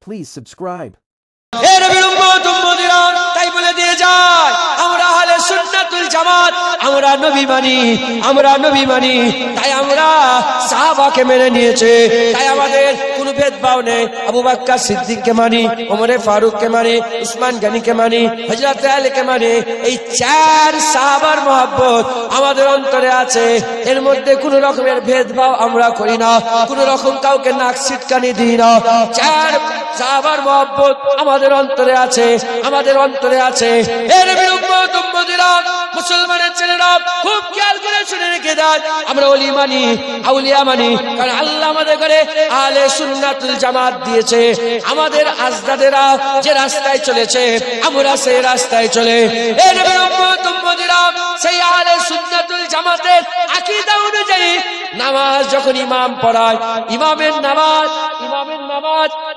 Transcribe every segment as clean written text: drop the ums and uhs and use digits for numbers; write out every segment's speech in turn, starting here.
please subscribe. হে নবীর উম্মত উম্মতিরা, তাই বলে দিয়ে যায় আমরা আহলে সুন্নাতুল জামাত, আমরা নবী মানি, তাই আমরা সাহাবাকে মেনে নিয়েছে, তাই আমাদের কোনো ভেদভাব নেই। আবু বকর সিদ্দিককে মানি, ওমর ফারুককে মানি, উসমান গনিকে মানি, হযরত আলীকে মানি। এই চার সাহাবার মহব্বত আমাদের অন্তরে আছে। এর মধ্যে কোনো রকমের ভেদভাব আমরা করি না, কোনো রকম কাউকে নাক ছিটকানি দিই না। চার সাহাবার মহব্বত আমাদের অন্তরে আছে, আমাদের অন্তরে আছে। হে নবীর উম্মত উম্মতিরা, মুসলমানের ছেলেরা খুব খেয়াল করে শুনে রেখে দেন, আমরা ওলি মানি, আউলিয়া মানি, কারণ আল্লাহ আমাদের ঘরে আহলে সুন্নাতুল জামাত দিয়েছে। আমাদের আজদাদেরা যে রাস্তায় চলেছে, আমরা সেই রাস্তায় চলে। হে নবীর উম্মত উম্মতিরা, সেই আহলে সুন্নাতুল জামাতের আকীদা অনুযায়ী নামাজ যখন ইমাম পড়ায়, ইমামের নামাজ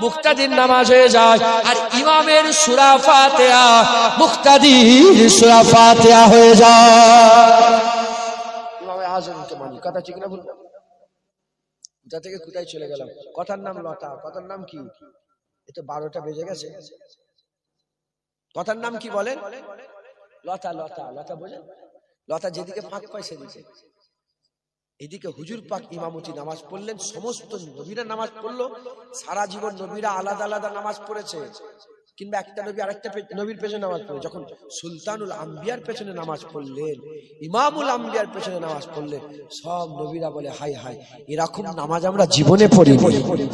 মুক্তাদির নামাজ হয়ে যায়, আর ইমামের সূরা ফাতিহা মুক্তাদির সূরা ফাতিহা হয়ে যায়। ইমামে আযমকে মানি, কথা ঠিক না ভুল? কোথা থেকে কোথায় চলে গেলাম? কথার নাম লতা, কথার নাম কি? এ তো 12টা বেজে গেছে। কথার নাম কি বলেন? লতা। লতা লতা বোঝেন? লতা যেদিকে ফাঁক পায় সেদিকে। এদিকে হুজুর পাক ইমামতি নামাজ পড়লেন, সমস্ত নবীরা নামাজ পড়লো। সারা জীবন নবীরা আলাদা আলাদা নামাজ পড়েছে, কিংবা একটা নবী আরেকটা নবীর পেছনে নামাজ পড়ে। যখন সুলতানুল আম্বিয়ার পেছনে নামাজ পড়লেন, ইমামুল আম্বিয়ার পেছনে নামাজ পড়লেন, সব নবীরা বলে হাই হাই, এরকম নামাজ আমরা জীবনে পড়িনি।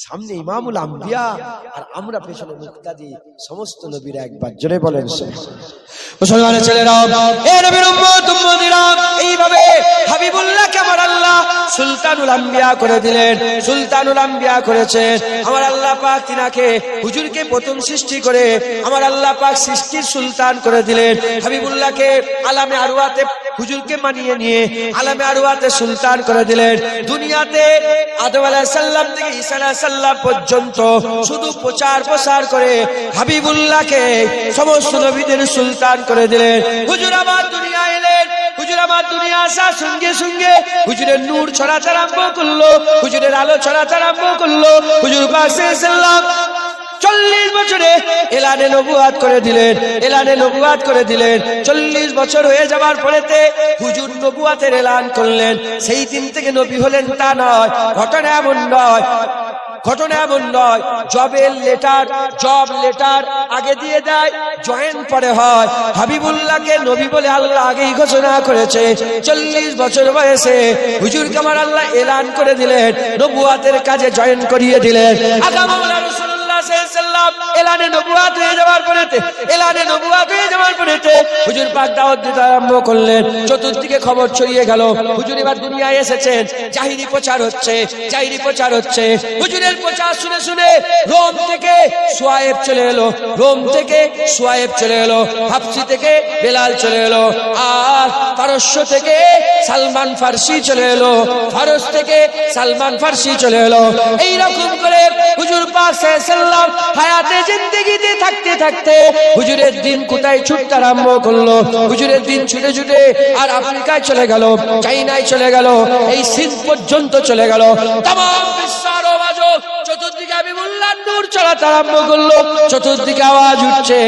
সামনে ইমামুল আম্বিয়া আর আমরা পেছনে মুক্তাদি, সমস্ত নবীরা একবার জোরে বলেন মুসলমানের ছেলেরা, হে নবীর উম্মত উম্মতিরা, এইভাবে হাবিবুল্লাহকে আমার আল্লাহ সুলতানুল আম্বিয়া করে দিলেন, সুলতানুল আম্বিয়া করেছেন। আমার আল্লাহ পাক তিনাকে, হুজুরকে প্রথম সৃষ্টি করে আমার আল্লাহ পাক সৃষ্টির সুলতান করে দিলেন। হাবিবুল্লাহকে আলামে আরওয়াতে হুজুরকে মানিয়ে নিয়ে আলামে আরওয়াতে সুলতান করে দিলেন। দুনিয়াতে আদম আলাইহিস সালাম থেকে ঈসা আলাইহিস সালাম পর্যন্ত শুধু প্রচার করে হাবিবুল্লাহকে সমস্ত নবীদের সুলতান করে দিলেন। হুজুর আমার দুনিয়া এলেন, হুজুর আমার দুনিয়া আসার সঙ্গে সঙ্গে হুজুরের নূর ছড়াতে আরম্ভ করলো, হুজুরের আলো ছড়াতে আরম্ভ করলো। হুজুর পাক সাল্লাল্লাহু 40 বছরে এলানে নবুয়াত করে দিলেন, এলানে নবুয়াত করে দিলেন। 40 বছর হয়ে যাবার পরেতে হুজুর নবুয়াতের এলান করলেন। সেই দিন থেকে নবী হলেন তা নয়। ঘটনা এমন নয়, জব লেটার আগে দিয়ে দেয়, জয়েন পরে হয়। হাবিবুল্লাহকে নবী বলে আল্লাহ আগেই ঘোষণা করেছে। 40 বছর বয়সে হুজুরকে আমার আল্লাহ এলান করে দিলেন, নবুয়াতের কাজে জয়েন করিয়ে দিলেন। আগাম মাওলানা রাসূলুল্লাহ সাল্লাল্লাহু আলাইহি ওয়াসাল্লাম এলানে নবুয়াত হয়ে যাওয়ার পরেতে হুজুর পাক দাওয়াত দিতে আরম্ভ করলেন। চতুর্দিকে খবর ছড়িয়ে গেল, হুজুর এবার দুনিয়ায় এসেছেন। জাহিরি প্রচার হচ্ছে। হুজুরের প্রচার শুনে রোম থেকে সুয়ায়েব চলে এলো, হাবশি থেকে বেলাল চলে এলো, আর পারস্য থেকে সালমান ফার্সি চলে এলো, ফারস থেকে সালমান ফার্সি চলে এলো। এইরকম করে হুজুর পাক সাল্লাল্লাহু হায়াতে জিন্দেগিতে থাকতে হুজুরের দিন কোথায় ছুটতে আরম্ভ করলো। হুজুরের দিন ছুটে আর আফ্রিকায় চলে গেল, চাইনায় চলে গেল, এই সিন্ধ পর্যন্ত চলে গেল। তামাম বিশ্বের আওয়াজ, চতুর্দিকে হাবিবুল্লাহর নূর ছড়াতে আরম্ভ করলো। চতুর্দিকে আওয়াজ উঠছে,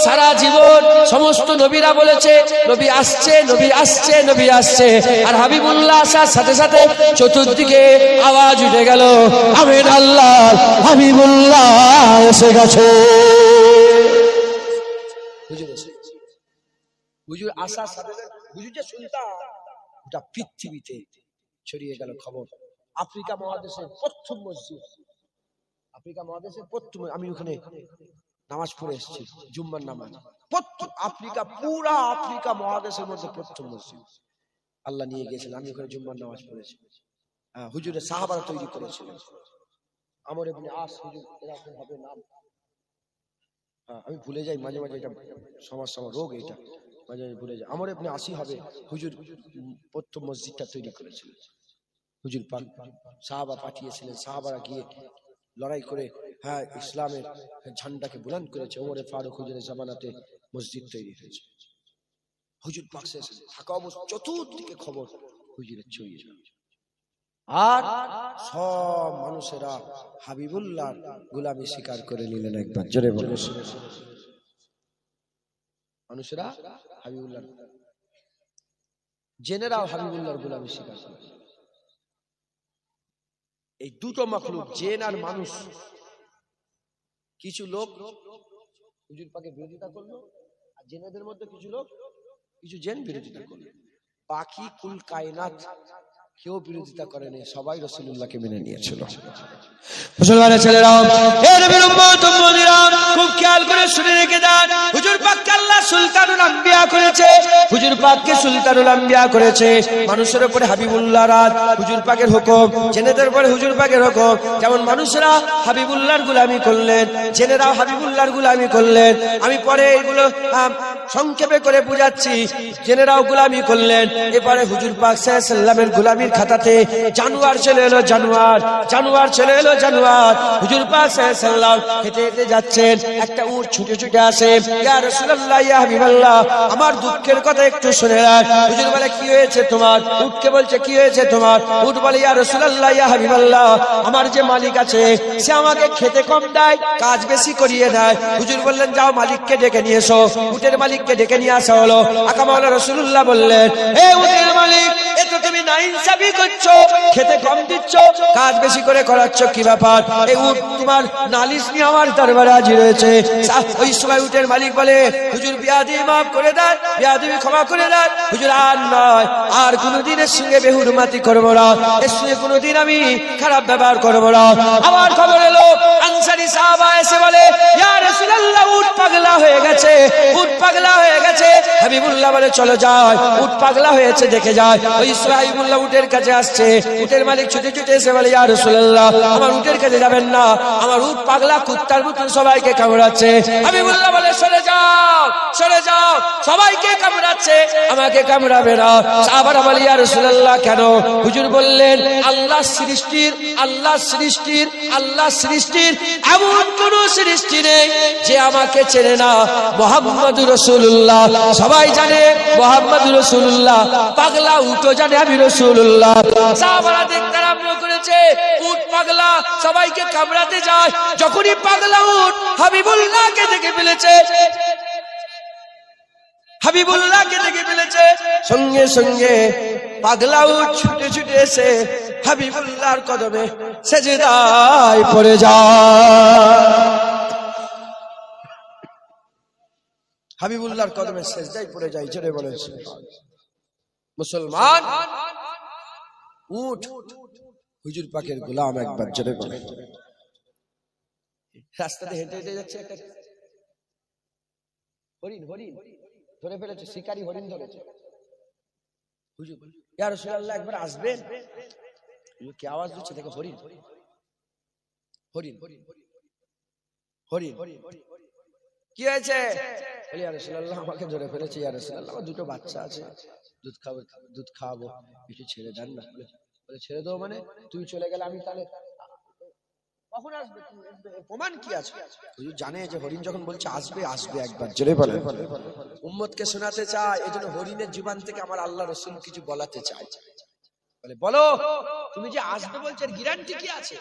সারা জীবন সমস্ত নবীরা বলেছে নবী আসছে। আর হাবিবুল্লাহ আসার সাথে সাথে চতুর্দিকে আওয়াজ উঠে গেল, আমিন আল্লাহ, হাবিবুল্লাহ এসে গেছে। হুজুর আসার সাথে সাথে হুজুর যে সুলতান, ওটা পৃথিবীতে ছড়িয়ে গেল খবর। আফ্রিকা মহাদেশের প্রথম মসজিদ, আমি ওখানে নামাজ পড়ে এসেছি, জুম্মার নামাজ। পুরা আফ্রিকা মহাদেশের মধ্যে প্রথম মসজিদ আল্লাহ নিয়ে গিয়েছিলেন। আমি ওখানে জুম্মার নামাজ পড়েছি। হুজুরের সাহাবারা তৈরি করেছিলেন। আমর ইবনে আস হুজুর এরকম ভাবে নাম, আমি ভুলে যাই মাঝে মাঝে, এটা সমস্যা, রোগ এটা, মাঝে মাঝে ভুলে যাই। আমর ইবনে আসি হবে হুজুর প্রথম মসজিদটা তৈরি করেছিলেন। হুজুর পাক সাহাবা পাঠিয়েছিলেন, সাহাবারা গিয়ে লড়াই করে ইসলামের ঝান্ডাকে বুলন্দ করেছে। ওমরে ফারুক হুজুরের জামানাতে মসজিদ তৈরি হয়েছে। হুজুর পাক থাকা অবস্থা চতুর্দিকে খবর হুজুরের ছড়িয়ে যাবে। আর সব মানুষেরা হাবিবুল্লাহর গোলামি স্বীকার করে নিলেন। একবার জোরে বলে, মানুষেরা হাবিবুল্লাহ, জেনেরাও হাবিবুল্লাহর গোলামি স্বীকার করে। এই দুটো মাখলুক, জেন আর মানুষ। কিছু লোক হুজুর পাকের বিরোধিতা করলো, আর জেনেদের মধ্যে কিছু লোক, কিছু জেন বিরোধিতা করলো। বাকি কুল কায়নাত কেউ বিরোধিতা করেনি, সবাই রাসূলুল্লাহকে মেনে নিয়েছিল। মুসলমানের ছেলেরা, এ নবীর উম্মত উম্মতিরা, খুব খেয়াল করে শুনে রেখে দেন। হুজুর পাককে আল্লাহ সুলতানুল আম্বিয়া করেছে, হুজুর পাককে সুলতানুল আম্বিয়া করেছে। মানুষের উপরে হাবিবুল্লাহ রাত, হুজুর পাকের হুকুম। জেনেদের উপরে হুজুর পাকের হুকুম। যেমন মানুষরা হাবিবুল্লাহর গোলামি করলেন, জেনেরাও হাবিবুল্লাহর গোলামি করলেন। আমি পরে এগুলো সংক্ষেপে করে বুঝাচ্ছি। জেনেরাও গোলামি করলেন, এবারে হুজুর পাক সাল্লাল্লাহু আলাইহি ওয়াসাল্লামের গোলামির খাতাতে জানুয়ার চলে এলো, জানুয়ার, জানুয়ার চলে এলো, জানুয়ার। হুজুর পাক সাল্লাল্লাহু আলাইহি ওয়াসাল্লাম হেঁটে হেঁটে যাচ্ছেন, একটা উট ছুটে ছুটে আসে। ইয়া রাসূলুল্লাহ, ইয়া হাবিবাল্লাহ, আমার দুঃখের কথা একটু শুনে রাখ। হুজুর বলে, কি হয়েছে তোমার? উটকে বলছে, কি হয়েছে তোমার? উট বলে, ইয়া রাসূলুল্লাহ, ইয়া হাবিবাল্লাহ, আমার যে মালিক আছে সে আমাকে খেতে কম দেয়, কাজ বেশি করিয়ে দেয়। হুজুর বললেন, যাও মালিককে ডেকে নিয়ে এসো। উটের মালিককে ডেকে নিয়ে আসা হলো। আকা মাওলা রাসূলুল্লাহ বললেন, এ উটের মালিক, এ তো তুমি নাইনসাফি করছো, খেতে কম দিচ্ছ, কাজ বেশি করে করাচ্ছ, কি ব্যাপার? এই উট তোমার নালিশ নিয়ে আমার দরবারে হাজির হয়েছে। ওই সময় উটের মালিক বলে, হুজুর বিয়াদবি মাফ করে দেন, বিয়াদবি ক্ষমা করে দেন। হুজুর, আর নয়, আর কোনোদিন এর সঙ্গে বেহুরমাতি করবো না, এর সঙ্গে কোনোদিন আমি খারাপ ব্যবহার করবো না। আমার খবর এলো, আনসারী সাহাবা এসে বলে, ইয়া রাসূলুল্লাহ, উট পাগলা হয়ে গেছে, উট পাগলা হয়ে গেছে। হাবিবুল্লাহ বলে, চলো যাই, উট পাগলা হয়েছে দেখে যায়। ওই হাবিবুল্লাহ উটের কাছে আসছে। উটের মালিক ছুটে ছুটে এসে বলে, ইয়া রাসূলুল্লাহ, আমার উটের কাছে যাবেন না, আমার উট পাগলা কুত্তার মতো সবাইকে কামড়াচ্ছে। হাবিবুল্লাহ বলে, সরে যাও, সরে যাও, সবাইকে কামড়াচ্ছে, আমাকে কামড়াবে না। সাহাবারা বলে, ইয়া রাসূলুল্লাহ, কেন? হুজুর বললেন, আল্লাহ সৃষ্টির, আল্লাহ সৃষ্টির, আল্লাহ সৃষ্টির এমন কোন সৃষ্টি নেই যে আমাকে চেনে না। মুহাম্মদুর রাসূলুল্লাহ, সবাই জানে মুহাম্মদুর রাসূলুল্লাহ, পাগলা উটও জানে আমি রাসূলুল্লাহ। সাহাবারা দেখতে আরম্ভ করেছে, উট পাগলা সবাইকে কামড়াতে যায়। যখনই পাগলা উট হাবিবুল্লাহকে দেখে ফেলেছে, হাবিবুল্লাহকে দেখে ফেলেছে, সঙ্গে সঙ্গে পাগলা উট ছুটে ছুটে এসে হাবিবুল্লাহর কদমে সেজদায় পড়ে যায়। হাবিবুল্লাহর কদমে সেজদায় পড়ে যায়। জোরে বলেন মুসলমান, উট হুজুর পাকের গোলাম। একবার জোরে বলেন। রাস্তাতে হেঁটে হেঁটে যাচ্ছে, একটা হরিণ, হরিণ ধরে ফেলেছে, শিকারী হরিণ ধরেছে। হুজুর, ইয়া রাসূলুল্লাহ, একবার আসবেন। কি আওয়াজ দিচ্ছে দেখো, হরিণ, হরিণ, হরিণ। কি হয়েছে? বলি, ইয়া রাসূলুল্লাহ, আমাকে ধরে ফেলেছে। ইয়া রাসূলুল্লাহ, আমার দুটো বাচ্চা আছে, দুধ খাবো, দুধ খাওয়াবো, একটু ছেড়ে দেন না। বলে, ছেড়ে দেবো মানে? তুমি চলে গেলে আমি তাহলে কখন আসবে? প্রমাণ কি আছে? হুজুর জানে যে হরিণ যখন বলছে আসবে, আসবে। একবার জোরে বলে, উম্মতকে শোনাতে চায়, এজন্য হরিণের জীবন থেকে আমার আল্লাহ রাসূল কিছু বলাতে চায়। বলে, বলো, তুমি যে আসবে বলছো, গ্যারান্টি কি আছে,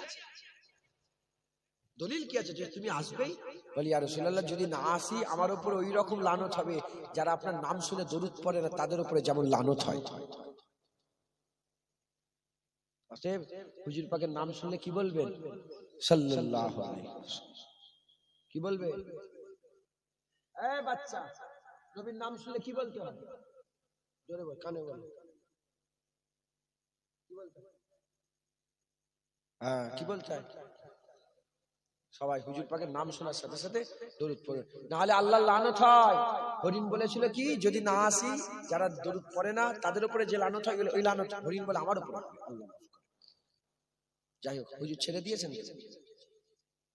দলিল কি আছে যে তুমি আসবেই? বলি, ইয়া রাসূলুল্লাহ, যদি না আসি আমার উপর ওই রকম লানত হবে যারা আপনার নাম শুনে দরুদ পড়ে না তাদের উপরে যেমন লানত হয়। অতএব হুজুর পাকের নাম শুনলে কি বলবেন? সাল্লাল্লাহু আলাইহি ওয়াসাল্লাম। কি বলবে? এই বাচ্চা, নবীর নাম শুনলে কি বলতে হবে? জোরে বল, কানে বল, কি বলতে হবে? হ্যাঁ, কি বলতে হয়? সবাই হুজুর পাকের নাম শোনার সাথে সাথে দরুদ পড়ে, না হলে আল্লাহর লানত হয়। হরিণ বলেছিল কি, যদি না আসি যারা দরুদ পড়ে না তাদের উপরে যে লানত হয়, ওই লানত হরিণ বলে আমার উপর। যাই হোক, হুজুর ছেড়ে দিয়েছেন,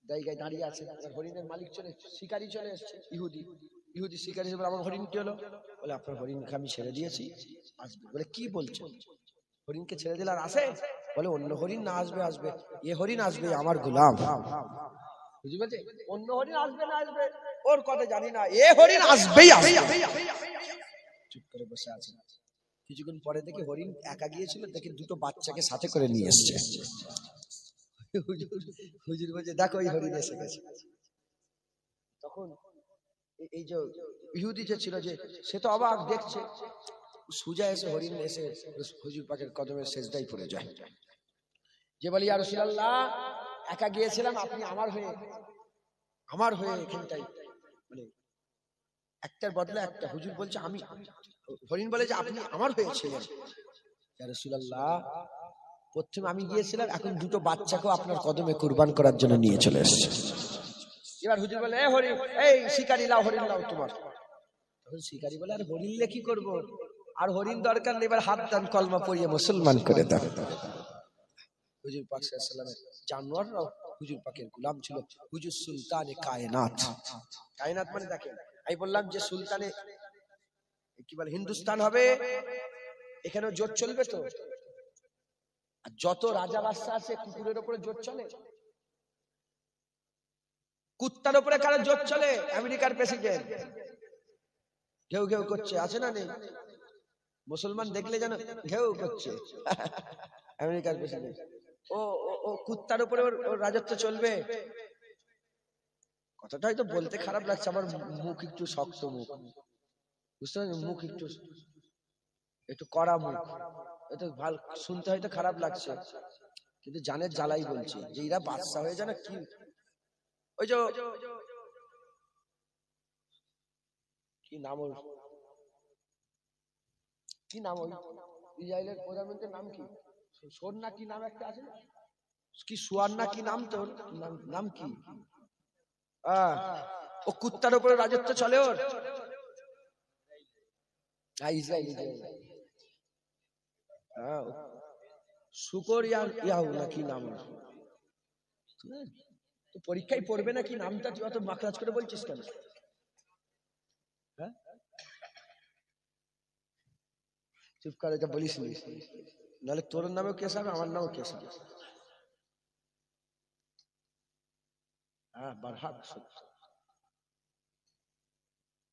জায়গায় দাঁড়িয়ে আছে। হরিণের মালিক চলে, শিকারী চলে এসছে, ইহুদি, ইহুদি শিকারী বলে, আমার হরিণ কি হলো? বলে, আপনার হরিণকে আমি ছেড়ে দিয়েছি, আসবে। বলে, কি বলছেন? হরিণকে ছেড়ে দিলে আর আসে? বলে, অন্য হরিণ না আসবে, আসবে, এ হরিণ আসবে, আমার গোলাম। বুঝতে পারছি, অন্য হরিণ আসবে না আসবে ওর কথা জানি না, এ হরিণ আসবেই আসবে। চুপ করে বসে আছে। কিছুক্ষণ পরে দেখি হরিণ একা গিয়েছিল, দেখি দুটো বাচ্চাকে সাথে করে নিয়ে এসছে। হুজুর বলছে দেখো এই হরিণ এসে গেছে। তখন এই যে ইহুদি যে ছিল, যে সে তো অবাক দেখছে, সুজা এসে হরিণ এসে হুজুর পাকের কদমের সেজদায় পড়ে যায়, যে বলি ইয়া রাসূলুল্লাহ একা গিয়েছিলাম, আপনি আমার হয়ে এখানটাই, মানে একটার বদলে একটা। হুজুর বলছে আমি, হরিণ বলে যে আপনি আমার হয়েছিলেন। ইয়া রাসূলুল্লাহ প্রথমে আমি গিয়েছিলাম, এখন দুটো বাচ্চাকেও আপনার কদমে কুরবান করার জন্য নিয়ে চলে এসেছে। এবার হুজুর বলে এ হরিণ, এই শিকারি লাও, হরিণ লাও তোমার। তখন শিকারি বলে আর হরিণ লে কি করবো, আর হরিণ দরকার নেই, এবার হাত দান কলমা পড়িয়ে মুসলমান করে দাও। হুজুর পাক সাল্লাল্লাহু আলাইহি ওয়াসাল্লামের জানোয়াররাও হুজুর পাকের গোলাম ছিল। হুজুর সুলতানে কায়নাত, কায়নাত মানে দেখেন, আমি বললাম যে সুলতানে কি বলে হিন্দুস্তান হবে, এখানেও জোট চলবে তো। আর যত রাজা বাদশা আছে কুকুরের উপরে জোট চলে, কুত্তার উপরে কারো জোট চলে? আমেরিকার প্রেসিডেন্ট ঘেউ ঘেউ করছে, আছে না নেই? মুসলমান দেখলে যেন ঘেউ করছে। আমেরিকার প্রেসিডেন্ট ও কুত্তার উপরে ওর রাজত্ব চলবে? কথাটা হয়তো বলতে খারাপ লাগছে, আমার মুখ একটু শক্ত মুখ, বুঝতে পারছেন, মুখ একটু কড়া মুখ, এটা ভালো শুনতে হয়তো খারাপ লাগছে, কিন্তু জানের জ্বালাই বলছি যে এরা বাদশা হয়ে যায় না কি। ওই যে কি নাম, কি নাম ওই ইসরায়েলের প্রধানমন্ত্রীর নাম কি, সোর না কি নাম একটা আছে, কি সুয়ার না কি নাম, তোর নাম কি? ও কুত্তার উপরে রাজত্ব চলে ওর। ইসরায়েল শুকর ইয়াহু না কি নাম, তো পরীক্ষায় পড়বে না কি নামটা, তুই অত মাখরাজ করে বলছিস কেন? হ্যাঁ চুপ করে, এটা বলিস নি, নাহলে তোর নামেও কেস হবে, আমার নামেও কেস হবে। হ্যাঁ বারহাক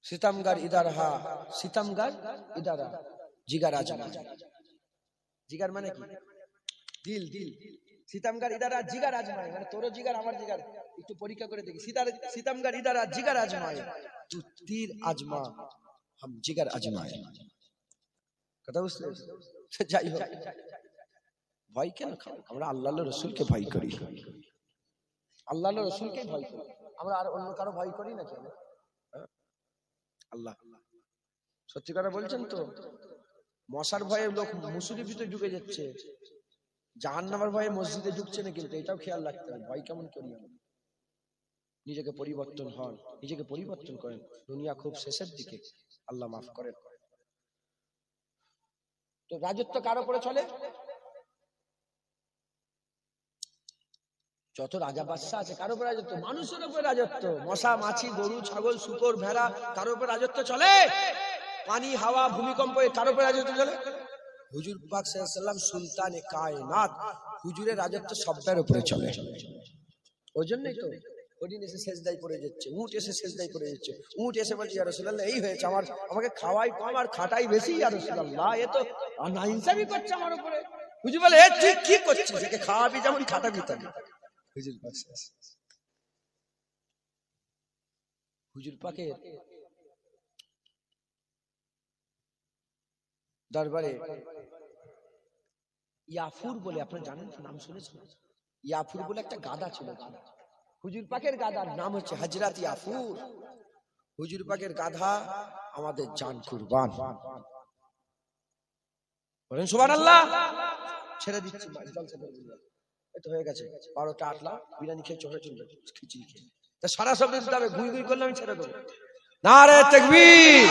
সিতমগর ইদারহা, সিতমগর ইদারা জিগার আজমা, জিগার মানে কি? দিল, দিল। সিতমগর ইদারা জিগার আজমায়, মানে তোরও জিগার আমার জিগার একটু পরীক্ষা করে দেখি। সিতমগর ইদারা জিগার আজমায়, তু তীর আজমা হাম জিগার আজমায়। কথা বুঝতে পেরেছো? যাই হোক, ভয় কেন খাও? আমরা আল্লাহর রাসূলকে ভয় করি, আল্লাহর রাসূলকে ভয় করি আমরা, আর অন্য কারো ভয় করি না কেন? আল্লাহ। সত্যি কথা বলছেন তো, মশার ভয়ে লোক মুসুরির ভিতরে ঢুকে যাচ্ছে, জাহান্নামের ভয়ে মসজিদে ঢুকছে না, কিন্তু এটাও খেয়াল রাখতে হবে, ভয় কেমন করি আমরা। নিজেকে পরিবর্তন হন, নিজেকে পরিবর্তন করেন, দুনিয়া খুব শেষের দিকে, আল্লাহ মাফ করেন। তো রাজত্ব কার উপরে চলে? যত রাজা বাদশা আছে কার উপরে রাজত্ব? মানুষের উপরে রাজত্ব। মশা মাছি গরু ছাগল শুকর ভেড়া কার উপরে রাজত্ব চলে? পানি হাওয়া ভূমিকম্প কার উপরে রাজত্ব চলে? হুজুর পাক সাল্লাল্লাহু আলাইহি ওয়াসাল্লাম সুলতানে কায়নাত, হুজুরের রাজত্ব সবটার উপরে চলে। ওই জন্যই তো হরিণ এসে সেজদায় পড়ে যাচ্ছে, উট এসে সেজদায় পড়ে যাচ্ছে, উট এসে বলছে ইয়া রাসূলুল্লাহ এই হয়েছে, আমাকে খাওয়াই কম আর খাটাই বেশি, ইয়া রাসূলুল্লাহ এ তো নাইনসাফি করছে আমার উপরে। হুজুর বলে এ তুই কি করছিস, একে খাওয়াবি যেমন খাটাবি তেমন। হুজুর পাক হুজুর পাকের দরবারে ইয়াফুর বলে, আপনারা জানেন নাম শুনেছেন? ইয়াফুর বলে একটা গাধা ছিল, হুজুর পাকের গাধার নাম হচ্ছে হযরত ইয়াফুর। হুজুর পাকের গাধা আমাদের জান কুরবান, বলেন সুবহানাল্লাহ। ছেড়ে দিচ্ছি, জলসা করে দিলাম, এত হয়ে গেছে 12টা 8 লাখ বিরিয়ানি খেয়ে চলে চলে খিচুড়ি খেয়ে, তা সারা সব দিতে হবে, গুই গুই করলে আমি ছেড়ে দেবো। নারে তাকবীর,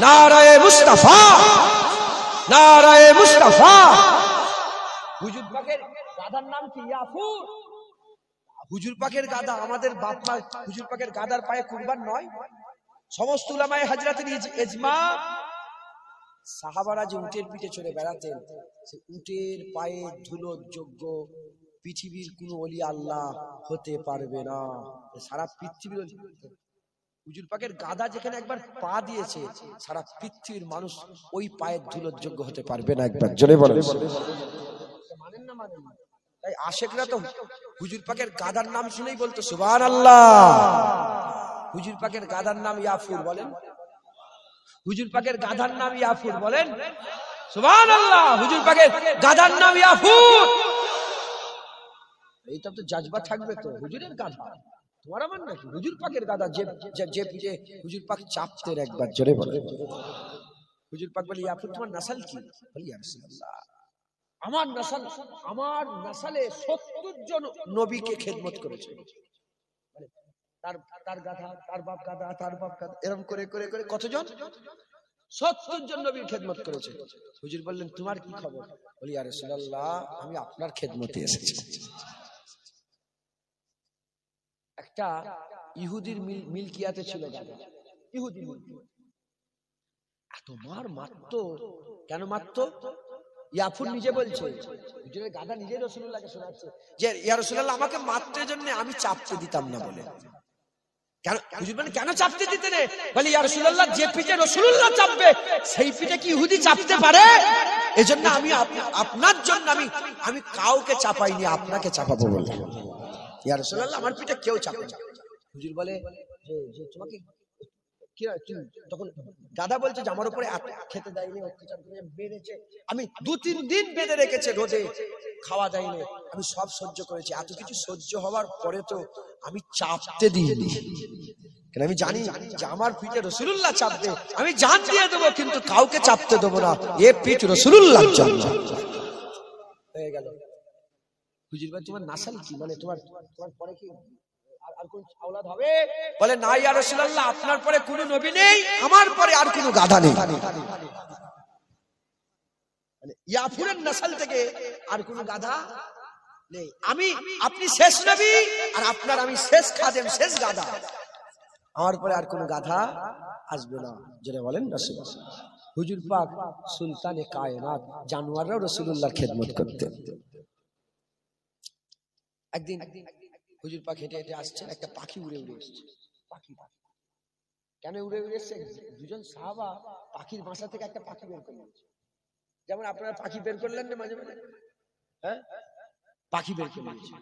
নারায়ে মুস্তাফা, নারায়ে মুস্তাফা। হুজুর পাকের গাধার নাম কি? ইয়াফুর। হুজুর পাকের গাধা, আমাদের বাপ মা হুজুর পাকের গাধার পায়ে কুরবান নয়? সমস্ত উলামায়ে হাজরাতের ইজমা, সাহাবারা যে উটের পিঠে চড়ে বেড়াতেন, সে উটের পায়ে ধুলোর যোগ্য পৃথিবীর কোন ওলি আল্লাহ হতে পারবে না। সারা পৃথিবীর হুজুর পাকের গাদা যেখানে একবার পা দিয়েছে সারা পৃথিবীর মানুষ ওই পায়ের ধুলোর যোগ্য হতে পারবে না। একবার জোরে বলেন মানেন না মানেন না? তাই আশেকরা তো হুজুর পাকের গাদার নাম শুনেই বলতো সুবহানাল্লাহ। হুজুর পাকের গাদার নাম ইয়াফুর, বলেন হুজুর পাকের গাধার নাম ইয়াফুর, বলেন সুবহানাল্লাহ। হুজুর পাকের গাধার নাম ইয়াফুর। এইটা তো জাজবা থাকবে তো, হুজুরের গাধা তোমার আমার নাকি? হুজুর পাকের গাধা যে যে হুজুর পাক চাপতেন। একবার জোরে বলে হুজুর পাক বলে ইয়াফুর তোমার নাসাল কি? বলি ইয়া রাসূলুল্লাহ আমার নাসাল, আমার নাসালে 70 জন নবীকে খেদমত করেছে। তার তার গাধা, তার বাপ গাধা, তার বাপ গাধা, এরকম করে করে করে কতজন? 70 জন নবীর খেদমত করেছে। হুজুর বললেন তোমার কি খবর? বলি ইয়া রাসূলুল্লাহ আমি আপনার খেদমতে এসেছি। একটা ইহুদির মিলকিয়াতে ছিল গাধা, ইহুদি এত মার মারতো। কেন মারতো? ইয়াফুর নিজে বলছে, হুজুরের গাধা নিজে রাসূলুল্লাহকে শোনাচ্ছে যে ইয়া রাসূলুল্লাহ আমাকে মারতে জন্য আমি চাপতে দিতাম না বলে। কেন হুজুর বলেন কেন চাপতে দিতে নেই? বলে ইয়া রাসূলুল্লাহ যে পিঠে রাসূলুল্লাহ চাপবে সেই পিঠে কি ইহুদি চাপতে পারে? এজন্য আমি আপনার জন্য আমি কাউকে চাপাইনি, আপনাকে চাপাবো বলে। ইয়া রাসূলুল্লাহ আমার পিঠে কেউ চাপে না। হুজুর বলে যে তোমাকে তখন গাধা বলছে যে আমার উপরে খেতে দেয়নি, অত্যাচার করে বেঁধেছে, আমি 2-3 দিন বেঁধে রেখেছে রোদে, খাওয়া দেয়নি, আমি সব সহ্য করেছি। এত কিছু সহ্য হওয়ার পরে তো আমি চাপতে দিইনি, কারণ আমি জানি যে আমার পিঠে রাসূলুল্লাহ চাপবে, আমি জান দিয়ে দেবো কিন্তু কাউকে চাপতে দেবো না, এ পিঠ রাসূলুল্লাহর জন্য। হয়ে গেল। হুজুর ভাই তোমার নাসাল কি? মানে তোমার পরে কি আর কোন আওলাদ হবে? বলে না ইয়া রাসূলুল্লাহ আপনার পরে কোনো নবী নেই, আমার পরে আর কোনো গাধা নেই। মানে ইয়াফুরের নাসাল থেকে আর কোনো গাধা নেই। আপনি শেষ নবী আর আপনার আমি শেষ খাদেম, শেষ গাধা, আমার পরে আর কোনো গাধা আসবে না। যেটা বলেন রাসূলুল্লাহ। হুজুর পাক সুলতানে কায়নাত, জানোয়াররাও রাসূলুল্লাহর খেদমত করতেন। একদিন হুজুর পাক হেঁটে হেঁটে আসছেন, একটা পাখি উড়ে উড়ে এসছে। পাখি কেন উড়ে উড়ে এসছে? দুজন সাহাবা পাখির বাসা থেকে একটা পাখি বের করলেন। যেমন আপনারা পাখি বের করলেন না মাঝে মাঝে, হ্যাঁ পাখি বের করে নিয়েছে।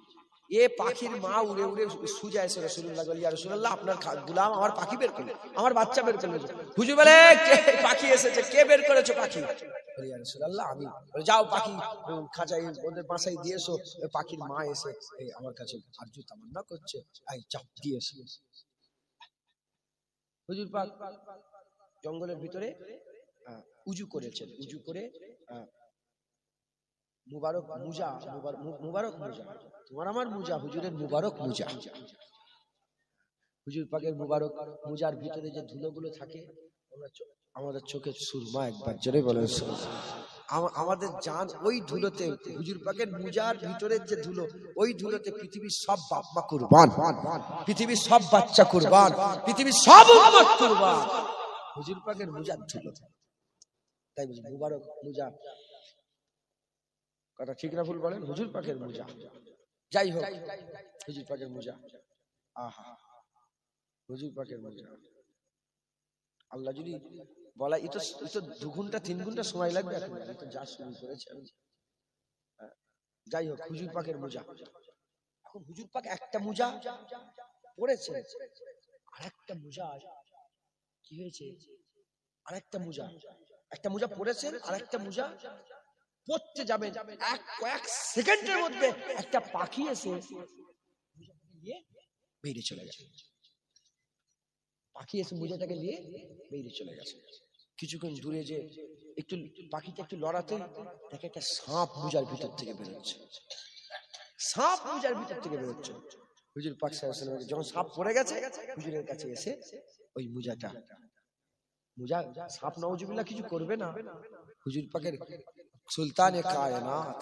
এ পাখির মা উড়ে উড়ে সুজা এসে রাসূলুল্লাহ বলে ইয়া রাসূলুল্লাহ আপনার গোলাম আমার পাখি বের করলো, আমার বাচ্চা বের করলো। হুজুর বলে কে পাখি এসেছে, কে বের করেছো পাখি? বলে ইয়া রাসূলুল্লাহ আমি। বলে যাও পাখি খাঁচায় ওদের বাসায় দিয়ে এসো। পাখির মা এসে আমার কাছে আরজু তামান্না করছে, এই চাপ দিয়ে এসো। হুজুর পাক জঙ্গলের ভিতরে উজু করেছেন, উজু করে মুবারক মুজা, মুবারক মুজা, তোমার আমার মুজা, হুজুরের মুবারক মুজা। হুজুর পাকের মুবারক মুজার ভিতরে যে ধুলোগুলো থাকে আমাদের চোখে সুরমা। একবার জোরে বলেন আমাদের জান ওই ধুলোতে, হুজুর পাকের মুজার ভিতরের যে ধুলো, ওই ধুলোতে পৃথিবীর সব বাপ মা কুরবান, পৃথিবীর সব বাচ্চা কুরবান, পৃথিবীর সব উম্মত কুরবান হুজুর পাকের মুজার ধুলো। তাই বলি মুবারক মুজা, কথা ঠিক না ভুল বলেন? হুজুর পাকের মুজা। যাই হোক হুজুর পাকের মুজা, আহা হুজুর পাকের মুজা। আল্লাহ যদি বলা এ তো 2 ঘন্টা 3 ঘন্টা সময় লাগবে, এখন তো যা শুরু করেছে। যাই হোক হুজুর পাকের মুজা, এখন হুজুর পাক একটা মুজা পড়েছে, আরেকটা মুজা কি হয়েছে, আরেকটা মুজা, একটা মুজা পড়েছেন আরেকটা মুজা পড়তে যাবেন, কয়েক সেকেন্ডের মধ্যে একটা পাখি এসে বেরিয়ে চলে গেছে। পাখি এসে মুজাটাকে নিয়ে বেরিয়ে চলে গেছে। কিছুক্ষণ দূরে যে একটু পাখিটা একটু লড়াতে দেখে একটা সাপ মুজার ভিতর থেকে বেরোচ্ছে, সাপ মুজার ভিতর থেকে বেরোচ্ছে। হুজুর পাক সাল্লাল্লাহু আলাইহি ওয়াসাল্লাম যখন সাপ পড়ে গেছে হুজুরের কাছে এসে ওই মুজাটা, মুজা সাপ নাউজুবিল্লাহ কিছু করবে না, হুজুর পাকের সুলতানে কায়নাত।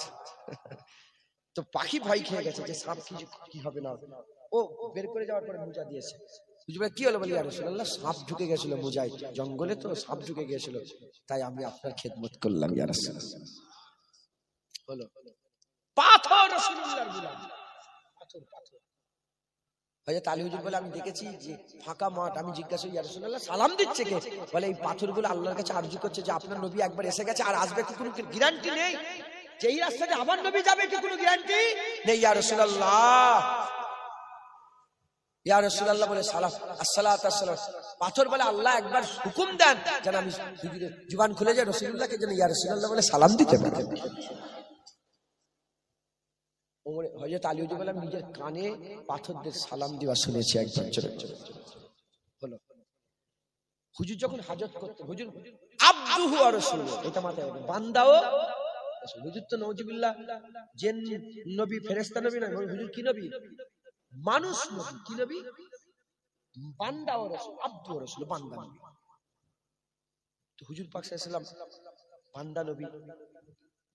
তো পাখি ভয় খেয়ে গেছে যে সাপ কি হবে না, ও বের করে যাওয়ার পরে মুজা দিয়েছে। হুজুর কি হলো? বলি ইয়া রাসূলুল্লাহ সাপ ঢুকে গেছিল মুজায়, জঙ্গলে তো সাপ ঢুকে গেছিল, তাই আমি আপনার খেদমত করলাম ইয়া রাসূলুল্লাহ। হলো পাথর রাসূলুল্লাহর গোলাম, পাথর পাথর। হযরত আলী হুজুর বলে আমি দেখেছি যে ফাঁকা মাঠ, আমি জিজ্ঞাসা ইয়া রাসূলুল্লাহ সালাম দিচ্ছে কে? বলে এই পাথরগুলো আল্লাহর কাছে আরজু করছে যে আপনার নবী একবার এসে গেছে আর আসবে কি কোনো গ্যারান্টি নেই, যে এই রাস্তাতে আবার নবী যাবে কি কোনো গ্যারান্টি নেই। ইয়া রাসূলুল্লাহ, ইয়া রাসূলুল্লাহ বলে সালাম আসসালাতু আসসালাম। পাথর বলে আল্লাহ একবার হুকুম দেন যেন আমি হুজুরের জবান খুলে যায় রাসূলুল্লাহকে যেন ইয়া রাসূলুল্লাহ বলে সালাম দিতে পারে। হযরত আলী হুজুর বলে আমি নিজের কানে পাথরদের সালাম দেওয়া শুনেছি একবার জোরে জোরে। হলো হুজুর যখন হাজত করতে, হুজুর আব্দুহু ওয়া রাসূলুহু, এটা মাথায় রাখবেন, বান্দাও হুজুর তো নওজুবিল্লাহ জিন নবী ফেরেশতা নবী নয়, হুজুর কি নবী? মানুষ নবী। কি নবী? বান্দা ও রাসূল, আব্দু ও রাসূল, বান্দা নবী। তো হুজুর পাক সাল্লাল্লাহু আলাইহি ওয়াসাল্লাম বান্দা নবী,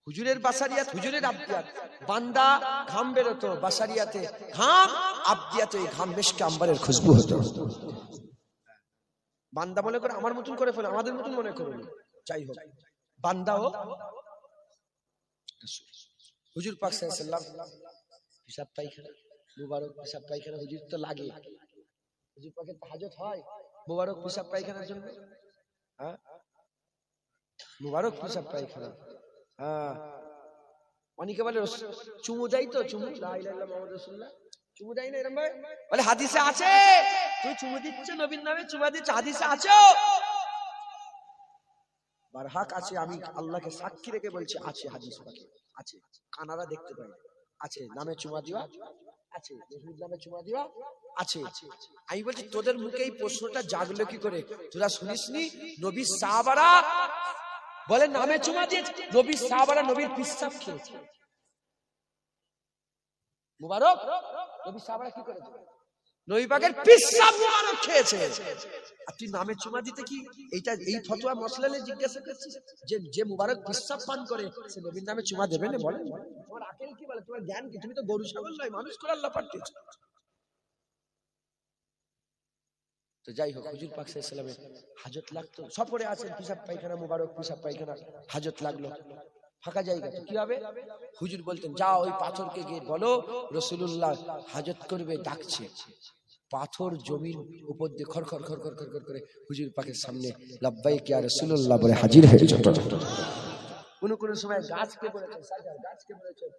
হুজুরের বাসারিয়াত, হুজুরের আব্দিয়াত। বান্দা ঘাম বেরোতো বাসারিয়াতে ঘাম, আব্দিয়াতে ঘাম মিশকে আম্বরের খুশবু হতো। বান্দা মনে করে আমার মতন করে ফেলে, আমাদের মতন মনে করুন, যাই হোক বান্দা ও রাসূল। হুজুর পাক সাল্লাল্লাহু আলাইহি ওয়াসাল্লাম পিশাব পায়খানা, মুবারক পিশাব পায়খানা হুজুর তো লাগে, হুজুর পাকের হাজত হয় মুবারক পিশাব পায়খানার জন্য। হ্যাঁ, মুবারক পিশাব পায়খানা। হ্যাঁ, অনেকে বলে চুমু দেয় তো, চুমু লা ইলাহা ইল্লাল্লাহ মুহাম্মাদুর রাসূলুল্লাহ, চুমু দেয় না এরকম ভাই? বলে হাদিসে আছে, তুই চুমু দিচ্ছ নবীর নামে, চুমা দিচ্ছ, হাদিসে আছে, বারহাক আছে, আমি আল্লাহকে সাক্ষী রেখে বলছি আছে, হাদিস পাকে আছে, কানারা দেখতে পাই আছে, নামে চুমা দিবা আছে, নবীর নামে চুমা দিবা আছে। আমি বলছি তোদের মুখে এই প্রশ্নটা জাগলো কি করে? তোরা শুনিসনি নবীর সাহাবারা বলে নামে চুমা দিয়েছে, নবীর সাহাবারা নবীর পিশাব খেয়েছে মুবারক, নবীর সাহাবারা কি করেছে? নবী পাকের পিশাব মুবারক খেয়েছে। আর তুই নামে চুমা দিতে কি এইটা এই ফতোয়া মসলালে জিজ্ঞাসা করছিস যে যে মুবারক পিশাব পান করে সে নবীর নামে চুমা দেবে না? বলে তোমার আকল কি বলে, তোমার জ্ঞান কি? তুমি তো গরু ছাগল নয়, মানুষ করে আল্লাহ পাঠিয়েছে। তো যাই হোক, হুজুর পাক সাল্লাল্লাহু আলাইহি ওয়াসাল্লামের হাজত লাগতো, সফরে আছেন, পিশাব পায়খানা মুবারক পিশাব পায়খানা, হাজত লাগলো, ফাঁকা জায়গা, কি হবে? হুজুর বলতেন যাও ওই পাথরকে গিয়ে বলো রাসূলুল্লাহ হাজত করবে, ডাকছে। পাথর জমির উপর দিয়ে খড়খড় খড়খড় খড়খড় করে হুজুর পাকের সামনে লাব্বাইক ইয়া রাসূলুল্লাহ বলে হাজির হয়ে যেত। কোন সময় গাছকে বলেছেন, গাছকে বলেছেন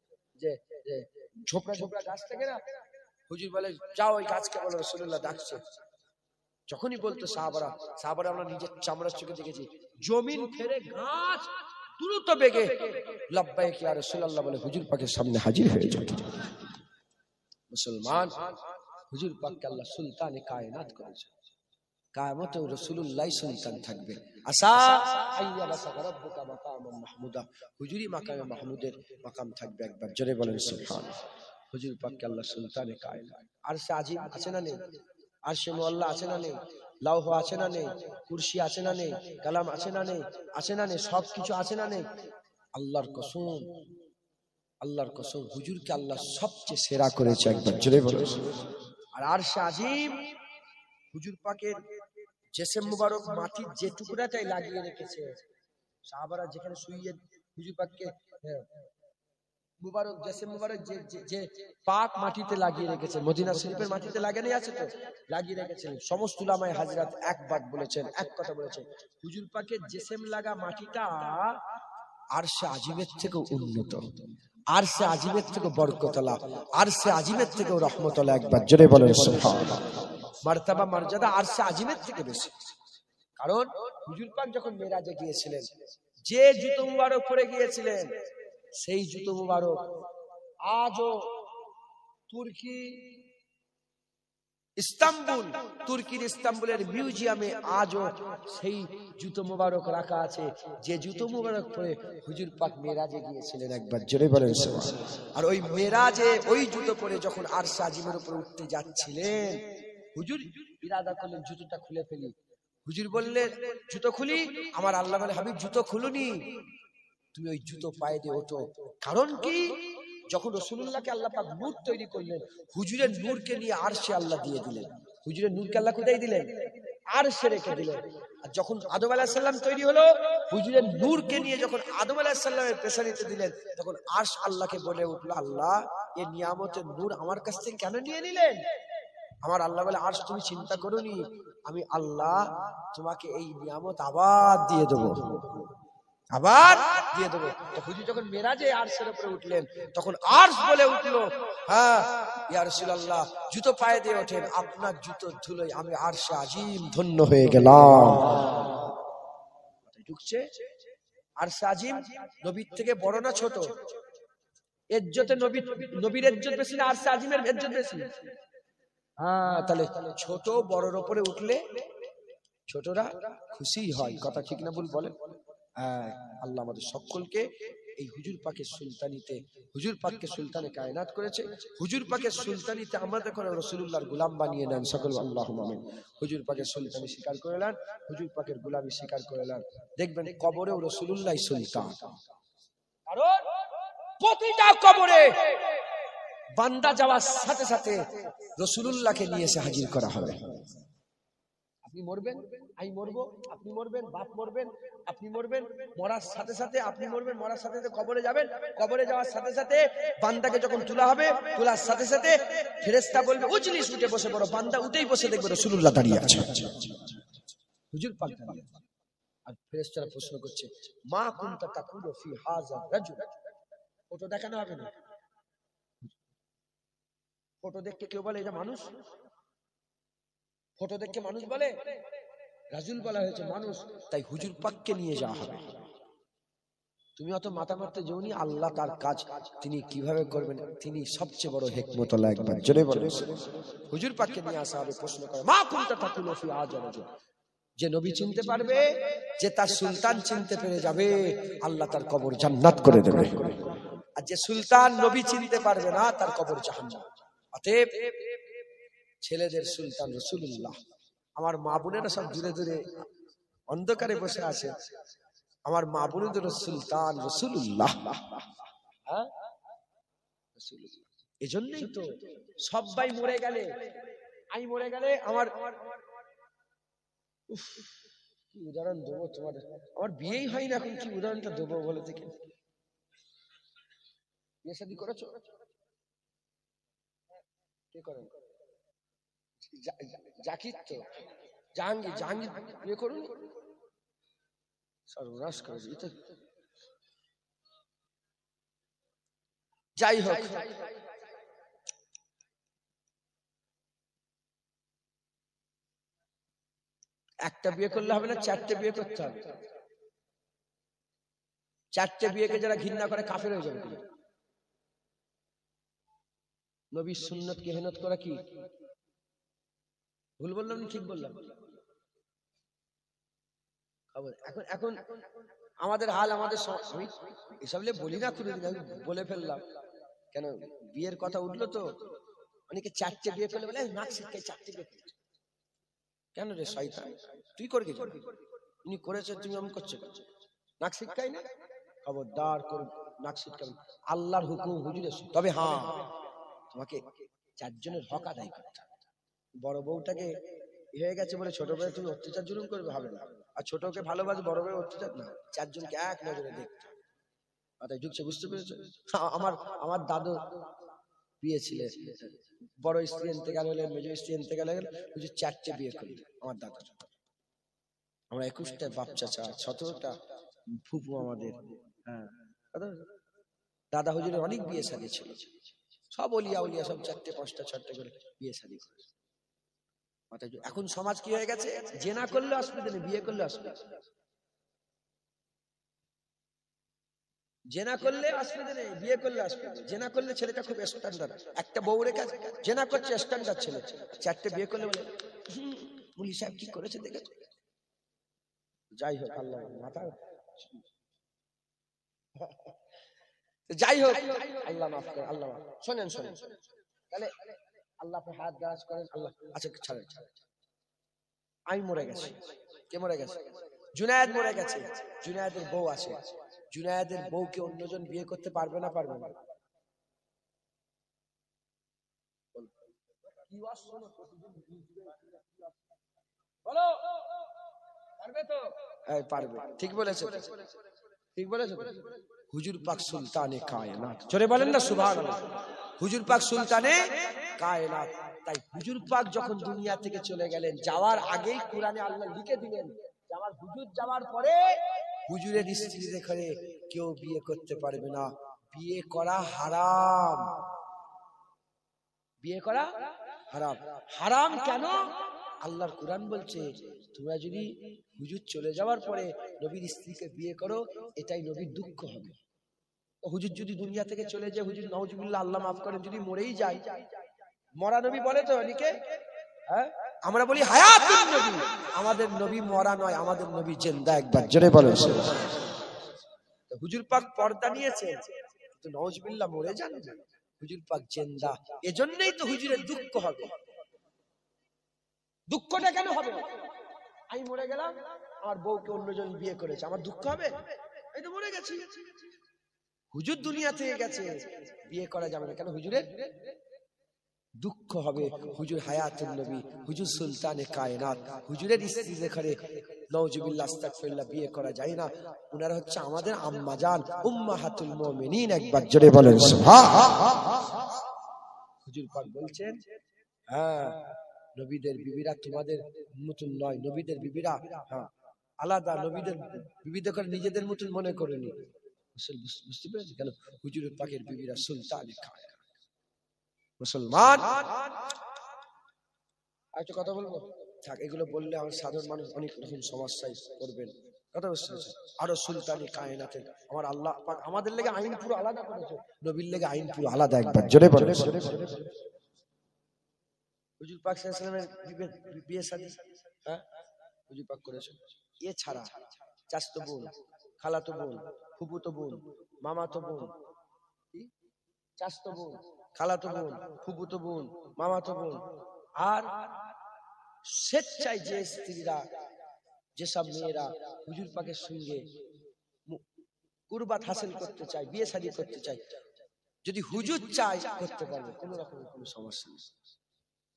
যে ঝোপড়া ঝোপড়া গাছ থাকে না, হুজুর বলে যাও ওই গাছকে বলো রাসূলুল্লাহ ডাকছে। যখনই বলতো সাহাবারা আমরা নিজের চামড়ার চোখে দেখেছি, জমিন ফেরে গাছ দ্রুত বেগে লাব্বাইক ইয়া রাসূলুল্লাহ বলে হুজুর পাকের সামনে হাজির হয়ে যেত। মুসলমান, হুজুর পাককে আল্লাহ সুলতানে কায়নাত করেছে, কিয়ামতে রাসূলুল্লাহ সুলতান থাকবে। আসা আইয়া বাসাকা রাব্বুকা মাকামান মাহমুদা, হুজুরি মাকামে মাহমুদের মাকাম থাকবে, একবার জোরে বলেন সুবহানাল্লাহ। হুজুর পাককে আল্লাহ সুলতানে কায়নাত, আরশে আজিম আছে না নেই? আরশে মুআল্লা আছে না নেই? লৌহ আছে না নেই? কুরসি আছে না নেই? কালাম আছে না নেই? আছে না নেই? সবকিছু আছে না নেই? আল্লাহর কসম, আল্লাহর কসম, হুজুরকে আল্লাহ সবচেয়ে সেরা করেছে, একবার জোরে বলেন। আর আরশে আজিম হুজুর পাকের জিসম মুবারক মাটির যে টুকরাটাই লাগিয়ে রেখেছে, সাহাবারা যেখানে শুইয়ে হুজুর পাককে মুবারক জিসম মুবারক যে পাক মাটিতে লাগিয়ে রেখেছে, মদিনা শরীফের মাটিতে লাগানো আছে তো, লাগিয়ে রেখেছেন। সমস্ত উলামায়ে হাজরাত একবার বলেছেন, এক কথা বলেছেন, হুজুর পাকের জিসম লাগা মাটিটা আরশে আজিমের থেকে উন্নত, আরশে আজিমের থেকে বরকতওয়ালা, আরশে আজিমের থেকে রহমতওয়ালা, একবার জোরে বলেন সুবহানাল্লাহ। মারতাবা মর্যাদা আরশে আজিমের থেকে বেশি। কারণ হুজুর পাক যখন মেরাজে গিয়েছিলেন, যে জুতো মুবারক পরে গিয়েছিলেন, সেই জুতো মুবারক আজও তুর্কি ইস্তাম্বুল, তুর্কির ইস্তাম্বুলের মিউজিয়ামে আজও সেই জুতো মুবারক রাখা আছে, যে জুতো মুবারক পরে হুজুর পাক মেরাজে গিয়েছিলেন, একবার জোরে বলেন সুবহানাল্লাহ। আর ওই মেরাজে ওই জুতো পরে যখন আরশে আজিমের উপর উঠতে যাচ্ছিলেন, হুজুর ইরাদা করলেন জুতোটা খুলে ফেলি। হুজুর বললেন জুতো খুলি, আমার আল্লাহ বলে হাবিব জুতো খুলুনি, তুমি ওই জুতো পায়ে দিয়ে ওঠো। কারণ কি? যখন রাসূলুল্লাহকে আল্লাহ পাক নূর তৈরি করলেন, হুজুরের নূরকে নিয়ে আরশে আল্লাহ দিয়ে দিলেন। হুজুরের নূরকে আল্লাহ কোথায় দিলেন? আরশে রেখে দিলেন। আর যখন আদম আলাইহিস সালাম তৈরি হলো, হুজুরের নূরকে নিয়ে যখন আদম আলাইহিস সালামের পেছানিতে দিলেন, তখন আরশ আল্লাহকে বলে উঠলো, আল্লাহ এই নিয়ামতের নূর আমার কাছ থেকে কেন নিয়ে নিলেন? আমার আল্লাহ বলে আরশ তুমি চিন্তা করোনি, আমি আল্লাহ তোমাকে এই নিয়ামত আবার দিয়ে দেবো, আবার দিয়ে দেবো। তো হুজুর যখন মেরাজে আরশের উপরে উঠলেন তখন আরশ বলে উঠলো, হ্যাঁ ইয়া রাসূলুল্লাহ, জুতো পায়ে দিয়ে ওঠেন, আপনার জুতোর ধুলোয় আমি আরশে আজিম ধন্য হয়ে গেলাম। ঢুকছে আরশে আজিম নবীর থেকে বড় না ছোট? ইজ্জতে নবীর ইজ্জত বেশি না আরশে আজিমের ইজ্জত বেশি? হ্যাঁ, তাহলে ছোট বড়র উপরে উঠলে ছোটরা খুশি হয়, কথা ঠিক না ভুল বলেন? আল্লাহ আমাদের সকলকে এই হুজুর পাকের সুলতানিতে, হুজুর পাককে সুলতানে কায়নাত করেছে, হুজুর পাকের সুলতানিতে আমাদের করে রাসূলুল্লাহর গোলাম বানিয়ে নেন সকল, আল্লাহুম্মা আমিন। হুজুর পাকের সুলতানি স্বীকার করে নেন, হুজুর পাকের গোলামি স্বীকার করে নেন, দেখবেন কবরেও রাসূলুল্লাহ সুলতান। কারণ প্রতিটা কবরে বান্দা যাওয়ার সাথে সাথে রাসূলুল্লাহকে নিয়ে এসে হাজির করা হবে। আপনি মরবেন, আমি মরবো, আপনি মরবেন, বাপ মরবেন, আপনি মরবেন, মরার সাথে সাথে আপনি মরবেন, মরার সাথে সাথে কবরে যাবেন, কবরে যাওয়ার সাথে সাথে বান্দাকে যখন তোলা হবে, তোলার সাথে সাথে ফেরেশতা বলবে উজলিস, উঠে বসে পড়ো, বান্দা উঠেই বসে দেখবে রাসূলুল্লাহ দাঁড়িয়ে আছে, হুজুর পাক দাঁড়িয়ে আছে। আর ফেরেশতারা প্রশ্ন করছে, মা কুনতা তাকুলু ফি হাযা রাজুল। ফটো দেখানো হবে না, ফটো দেখতে কেউ বলে এটা মানুষ? ফটো দেখে মানুষ বলে? রাজুল বলা হয়েছে মানুষ, তাই হুজুর পাককে নিয়ে যাওয়া হবে। তুমি অত মাথা মারতে যেওনি, আল্লাহ তার কাজ তিনি কিভাবে করবেন তিনি সবচেয়ে বড় হিকমতওয়ালা। একবার জোরে বলেন, হুজুর পাককে নিয়ে আসা হবে। প্রশ্ন করে, মা কুনতা তাকুলু ফি হাযা রাজুল। যে নবী চিনতে পারবে, যে তার সুলতান চিনতে পেরে যাবে, আল্লাহ তার কবর জান্নাত করে দেবে। আর যে সুলতান নবী চিনতে পারবে না, তার কবর জাহান্নাম। অতএব ছেলেদের সুলতান রাসূলুল্লাহ। আমার মা বোনেরা সব দূরে দূরে অন্ধকারে বসে আছে, আমার মা বোনদের সুলতান রাসূলুল্লাহ। এজন্যই তো সবাই মরে গেলে, আমি মরে গেলে আমার কি উদাহরণ দেবো তোমাদের? আমার বিয়েই হয় না এখন, কি উদাহরণটা দেবো বলে থেকে? বিয়ে শাদী করেছো? কে করেন? জাকির তো জাহাঙ্গীর, জাহাঙ্গীর বিয়ে করুন, সর্বনাশ করে দিতে। যাই হোক, একটা বিয়ে করলে হবে না, চারটে বিয়ে করতে হবে। চারটে বিয়েকে যারা ঘৃণা করে কাফের হয়ে যাবে। নবীর সুন্নতকে হেনত করা কি ভুল বললাম না ঠিক বললাম? এখন এখন আমাদের হাল, আমাদের আমি এসব বলি না, কোনোদিন আমি বলে ফেললাম কেন, বিয়ের কথা উঠলো তো অনেকে চারটে বিয়ে করলে বলে নাক শিক্ষায় চারটে বিয়ে করছে কেন রে শয়তান, তুই করে গেছিস, উনি করেছে তুমি আমি করছো, নাক শিক্ষাই না, খবরদার করে নাক শিক্ষাবি, আল্লাহর হুকুম হুজুরের। তবে হ্যাঁ, তোমাকে চারজনের হক আদায় করতে হবে। বড় বউটাকে হয়ে গেছে বলে ছোট বউ তুমি অত্যাচার জুলুম করবে, হবে না। আর ছোটকে ভালোবাসে, বড় বউ অত্যাচার না, চারজনকে এক নজরে দেখতে হবে। মাথায় ঢুকছে, বুঝতে পেরেছো? আমার দাদু বিয়ে ছিল, বড় স্ত্রী ইন্তেকাল হলেন, মেজ স্ত্রী ইন্তেকাল হলেন, হুজুর চারটে বিয়ে করলেন আমার দাদা। আমরা 21টা বাপ চাচা, 17টা ফুপু আমাদের। হ্যাঁ, দাদা হুজুরের অনেক বিয়ে শাদী ছিল, সব অলিয়া উলিয়া সব 4টে 5টা 6টে করে বিয়ে শাদী করে। এখন সমাজ কি হয়ে গেছে, জেনা করলে অসুবিধা নেই, বিয়ে করলে অসুবিধা, জেনা করলে অসুবিধা নেই, বিয়ে করলে অসুবিধা। জেনা করলে ছেলেটা খুব স্ট্যান্ডার্ড, একটা বউ রেখে জেনা করছে স্ট্যান্ডার্ড ছেলে, 4টে বিয়ে করলে বলে মুলি সাহেব কি করেছে দেখেছো। যাই হোক, আল্লাহ মাথা, যাই হোক আল্লাহ মাফ করে, আল্লাহ মাফ। শোনেন শোনেন, তাহলে আল্লাহ আপনার হাত দারাজ করেন, আল্লাহ। আচ্ছা ছাড়েন, আমি মরে গেছি, কে মরে গেছে? জুনায়েদ মরে গেছে, জুনায়েদের বউ আছে, জুনায়েদের বউকে অন্যজন বিয়ে করতে পারবে না পারবে না? বলো, পারবে তো? পারবে, ঠিক বলেছে, ঠিক বলেছে। হুজুর পাক সুলতানে কায়নাত, জোরে বলেন না সুবহানাল্লাহ। হুজুর পাক সুলতানে কায়নাত, তাই হুজুর পাক যখন দুনিয়া থেকে চলে গেলেন, যাওয়ার আগেই কোরআনে আল্লাহ লিখে দিলেন যে আমার হুজুর যাওয়ার পরে হুজুরের স্ত্রী দেখে কেউ বিয়ে করতে পারবে না, বিয়ে করা হারাম। বিয়ে করা হারাম। হারাম কেন? আল্লাহর কোরআন বলছে তোমরা যদি হুজুর চলে যাওয়ার পরে নবীর স্ত্রীকে বিয়ে করো, এটাই নবীর দুঃখ হবে। হুজুর যদি দুনিয়া থেকে চলে যায়, হুজুর নাউজুবিল্লাহ, আল্লাহ মাফ করেন, যদি মরেই যায়, মরা নবী বলে তো অনেকে, হ্যাঁ আমরা বলি হায়াতুন নবী, আমাদের নবী মরা নয়, আমাদের নবী জিন্দা। একবার জোরে বলেন। হুজুর পাক পর্দা নিয়েছেন, কিন্তু নাউজুবিল্লাহ মরে যান না, হুজুর পাক জিন্দা। এজন্যই তো হুজুরের দুঃখ হবে। দুঃখটা কেন হবে? আমি মরে গেলাম, আমার বউকে অন্যজন বিয়ে করেছে, আমার দুঃখ হবে? এই তো মরে গেছি। হুজুর দুনিয়া থেকে গেছে, বিয়ে করা যাবে না কেন? হুজুরের দুঃখ হবে। হুজুর হায়াতুন নবী, হুজুর সুলতানে কায়নাত, হুজুরের স্ত্রী দেখে নাউজুবিল্লাহ আস্তাগফিরুল্লাহ বিয়ে করা যায় না। উনারা হচ্ছে আমাদের আম্মা জান, উম্মাহাতুল মুমিনিন। একবার জোরে বলেন সুবহান। হুজুর পাক বলছেন, হ্যাঁ নবীদের বিবিরা তোমাদের মতন নয়, নবীদের বিবিরা হ্যাঁ আলাদা, নবীদের বিবিদের করে নিজেদের মতন মনে করেনি। বুঝতে পেরেছি কেন? হুজুর পাকের বিবিরা সুলতানে কায়নাত। মুসলমান একটা কথা বলবো, থাক এগুলো বললে আমার সাধারণ মানুষ অনেক রকম সমস্যায় পড়বেন। কথা বুঝতে পারছেন? আরো সুলতানি কায়নাতে আমার আল্লাহ পাক আমাদের লেগে আইন পুরো আলাদা করেছে, নবীর লেগে আইন পুরো আলাদা। একবার জোরে বলেন। হুজুর পাক সাল্লাল্লাহু আলাইহি ওয়াসাল্লামের বিয়ে শাদী হ্যাঁ হুজুর পাক করেছেন। এছাড়া চাচতো বোন, খালাতো বোন, ফুফুতো বোন, মামাতো বোন, চাচতো বোন, খালাতো বোন, ফুফুতো বোন, মামাতো বোন, আর স্বেচ্ছায় যে স্ত্রীরা, যেসব মেয়েরা হুজুর পাকের সঙ্গে কুরবাত হাসিল করতে চায়, বিয়ে শাদী করতে চায়, যদি হুজুর চায় করতে পারবে, কোনো রকমের কোনো সমস্যা নেই।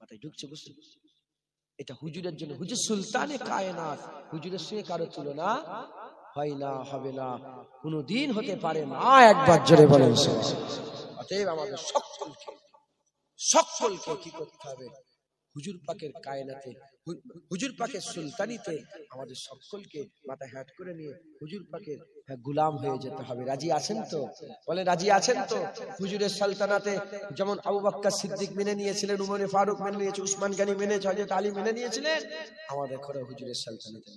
মাথায় ঢুকছে? বুঝতে? এটা হুজুরের জন্য, হুজুর সুলতানে কায়নাত, হুজুরের সঙ্গে কারো তুলনা হয় না, হবে না, কোনোদিন হতে পারে না। একবার জোরে বলেন। অতএব আমাদের সকলকে কি করতে হবে? হুজুর পাকের কায়নাতে, হুজুর পাকের সুলতানিতে আমাদের সকলকে মাথা হ্যাট করে নিয়ে হুজুর পাকের গোলাম হয়ে যেতে হবে। রাজি আছেন তো? বলে রাজি আছেন তো? হুজুরের সালতানাতে যেমন আবু বকর সিদ্দিক মেনে নিয়েছিলেন, উমর ফারুক মেনে নিয়েছে, উসমান গনি মেনে, হযরত আলী মেনে নিয়েছিলেন, আমাদের ঘরে হুজুরের সালতানাতে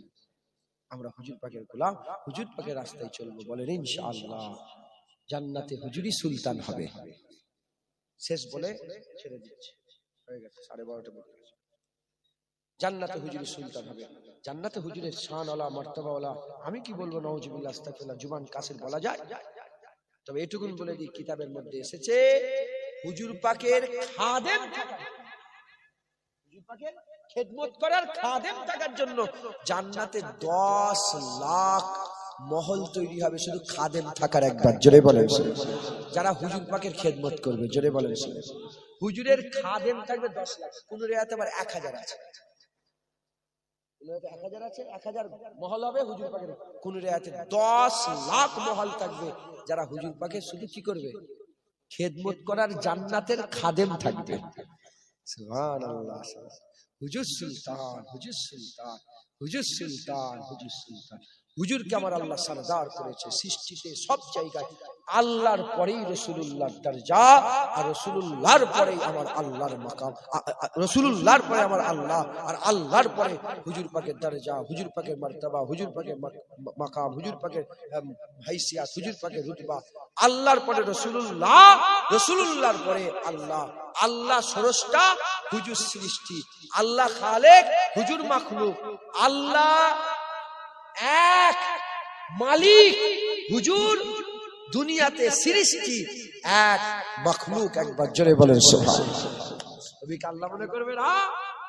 আমরা হুজুর পাকের গোলাম, হুজুর পাকের রাস্তায় চলবো। বলেন ইনশাআল্লাহ জান্নাতে হুজুরই সুলতান হবে। শেষ বলে ছেড়ে দিচ্ছি, হয়ে গেছে 12:30 বলে গেছে। জান্নাতে হুজুরই সুলতান হবে। জান্নাতে হুজুরের শানওয়ালা, মর্তবাওয়ালা, আমি কি বলবো, নাউজুবিল্লাহ আস্তাগফিরুল্লাহ, জুবান কাসির বলা যায়। তবে এটুকুন বলে দিই, কিতাবের মধ্যে এসেছে হুজুর পাকের খাদেম, হুজুর পাকের খেদমত করার খাদেম থাকার জন্য জান্নাতে 10 লাখ মহল তৈরি হবে শুধু খাদেম থাকার। একবার জোরে বলেন। যারা হুজুর পাকের খেদমত করবে, জোরে বলেন। হুজুরের খাদেম থাকবে 10 লাখ, কোন রিয়াতে আবার 1000 আছে, 1000 আছে, 1000 মহল হবে হুজুর পাকের। কোন রিয়াতে 10 লাখ মহল থাকবে, যারা হুজুর পাকের শুধু কি করবে? খেদমত করার, জান্নাতের খাদেম থাকবে। সুবহানাল্লাহ। হুজুর সুলতান, হুজুর সুলতান, হুজুর সুলতান, হুজুর সুলতান। হুজুরকে আমার আল্লাহ সরদার করেছে সৃষ্টিতে সব জায়গায়। আল্লাহর পরেই রাসূলুল্লাহর দরজা, আর রাসূলুল্লাহর পরেই আমার আল্লাহর মাকাম, রাসূলুল্লাহর পরে আমার আল্লাহ, আর আল্লাহর পরে হুজুর পাকের দরজা, হুজুর পাকের মারতবা, হুজুর পাকের মাকাম, হুজুর পাকের হাইসিয়াত, হুজুর পাকের রুতবা। আল্লাহর পরে রাসূলুল্লাহ, রাসূলুল্লাহর পরে আল্লাহ। আল্লাহ স্রষ্টা, হুজুর সৃষ্টি। আল্লাহ খালেক, হুজুর মাখলুক। আল্লাহ এক মালিক, হুজুর দুনিয়াতে সৃষ্টি, এক মাখলুক। একবার জোরে বলেন সুবহানাল্লাহ। নবীকে আল্লাহ মনে করবে না,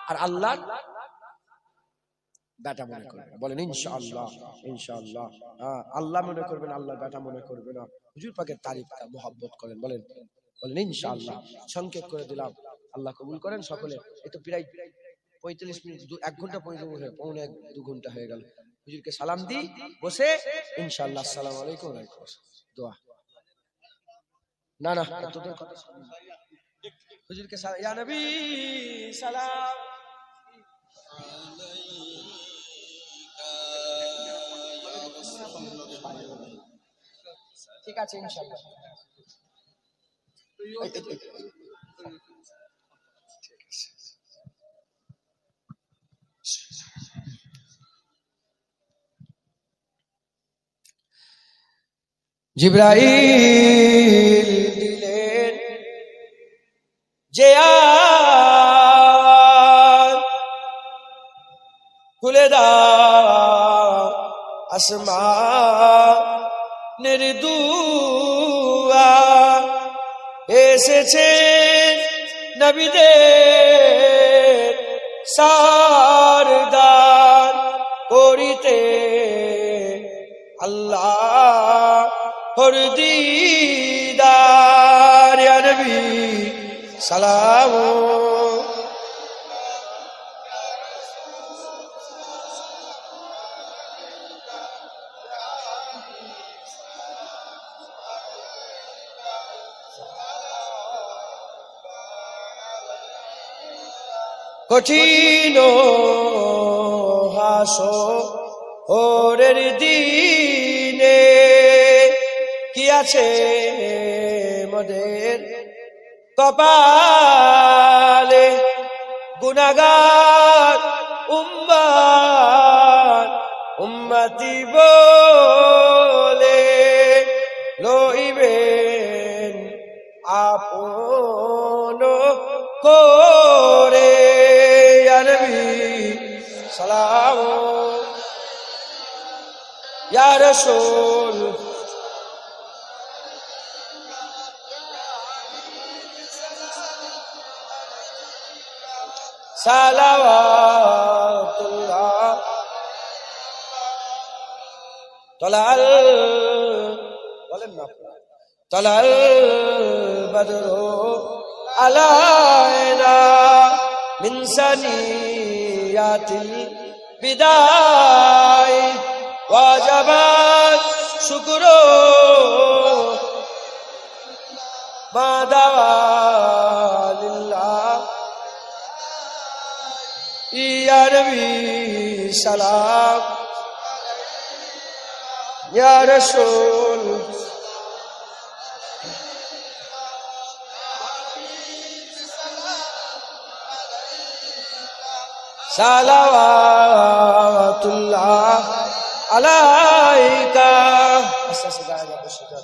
আর আল্লাহ বেটা মনে করবে না। বলেন ইনশাআল্লাহ। ইনশাআল্লাহ আল্লাহ মনে করবেন, আল্লাহ বেটা মনে করবে না। হুজুর পাকের তারিফটা মহব্বত করেন। বলেন বলেন ইনশাআল্লাহ। সংক্ষেপ করে দিলাম, আল্লাহ কবুল করেন সকলে। এই তো প্রায় 45 মিনিট, 1 ঘন্টা 45 মিনিট, পৌনে 2 ঘন্টা হয়ে গেল। হুজুরকে সালাম দিই বসে, ইনশাআল্লাহ। আসসালামু আলাইকুম। ওয়া আলাইকুম আসসালাম। দোয়া না না তোদের কথা হুজুরকে সালাম, ইয়া নবী সালাম। ঠিক আছে ইনশাআল্লাহ। জিবরাইল দিলেন যে খুলে দাও আসমানের দুয়ার, এসেছে নবীদের সরদার করিতে আল্লাহ হর দিদার, ইয়া নবী সালাম। কঠিন হাসরের দিনে কি আছে মোদের কপালে, গুনাহগার উম্মতি বলে লইবেন আপন করে, ইয়া নবী সালাম। ইয়া রাসূল সালাওয়াতুল্লাহ। তলাল বলেন না, তলাল বদরু আলাইনা মিন সানিয়াতিল বিদায় ওয়াজাবাত শুকরু মা দাওয়া লিল্লাহ, ইয়া নবী সালাম। ইয়া রাসূল সালাওয়াতুল্লাহ আলাইকা। আস্তে আস্তে গায়ে যাবে সেটা।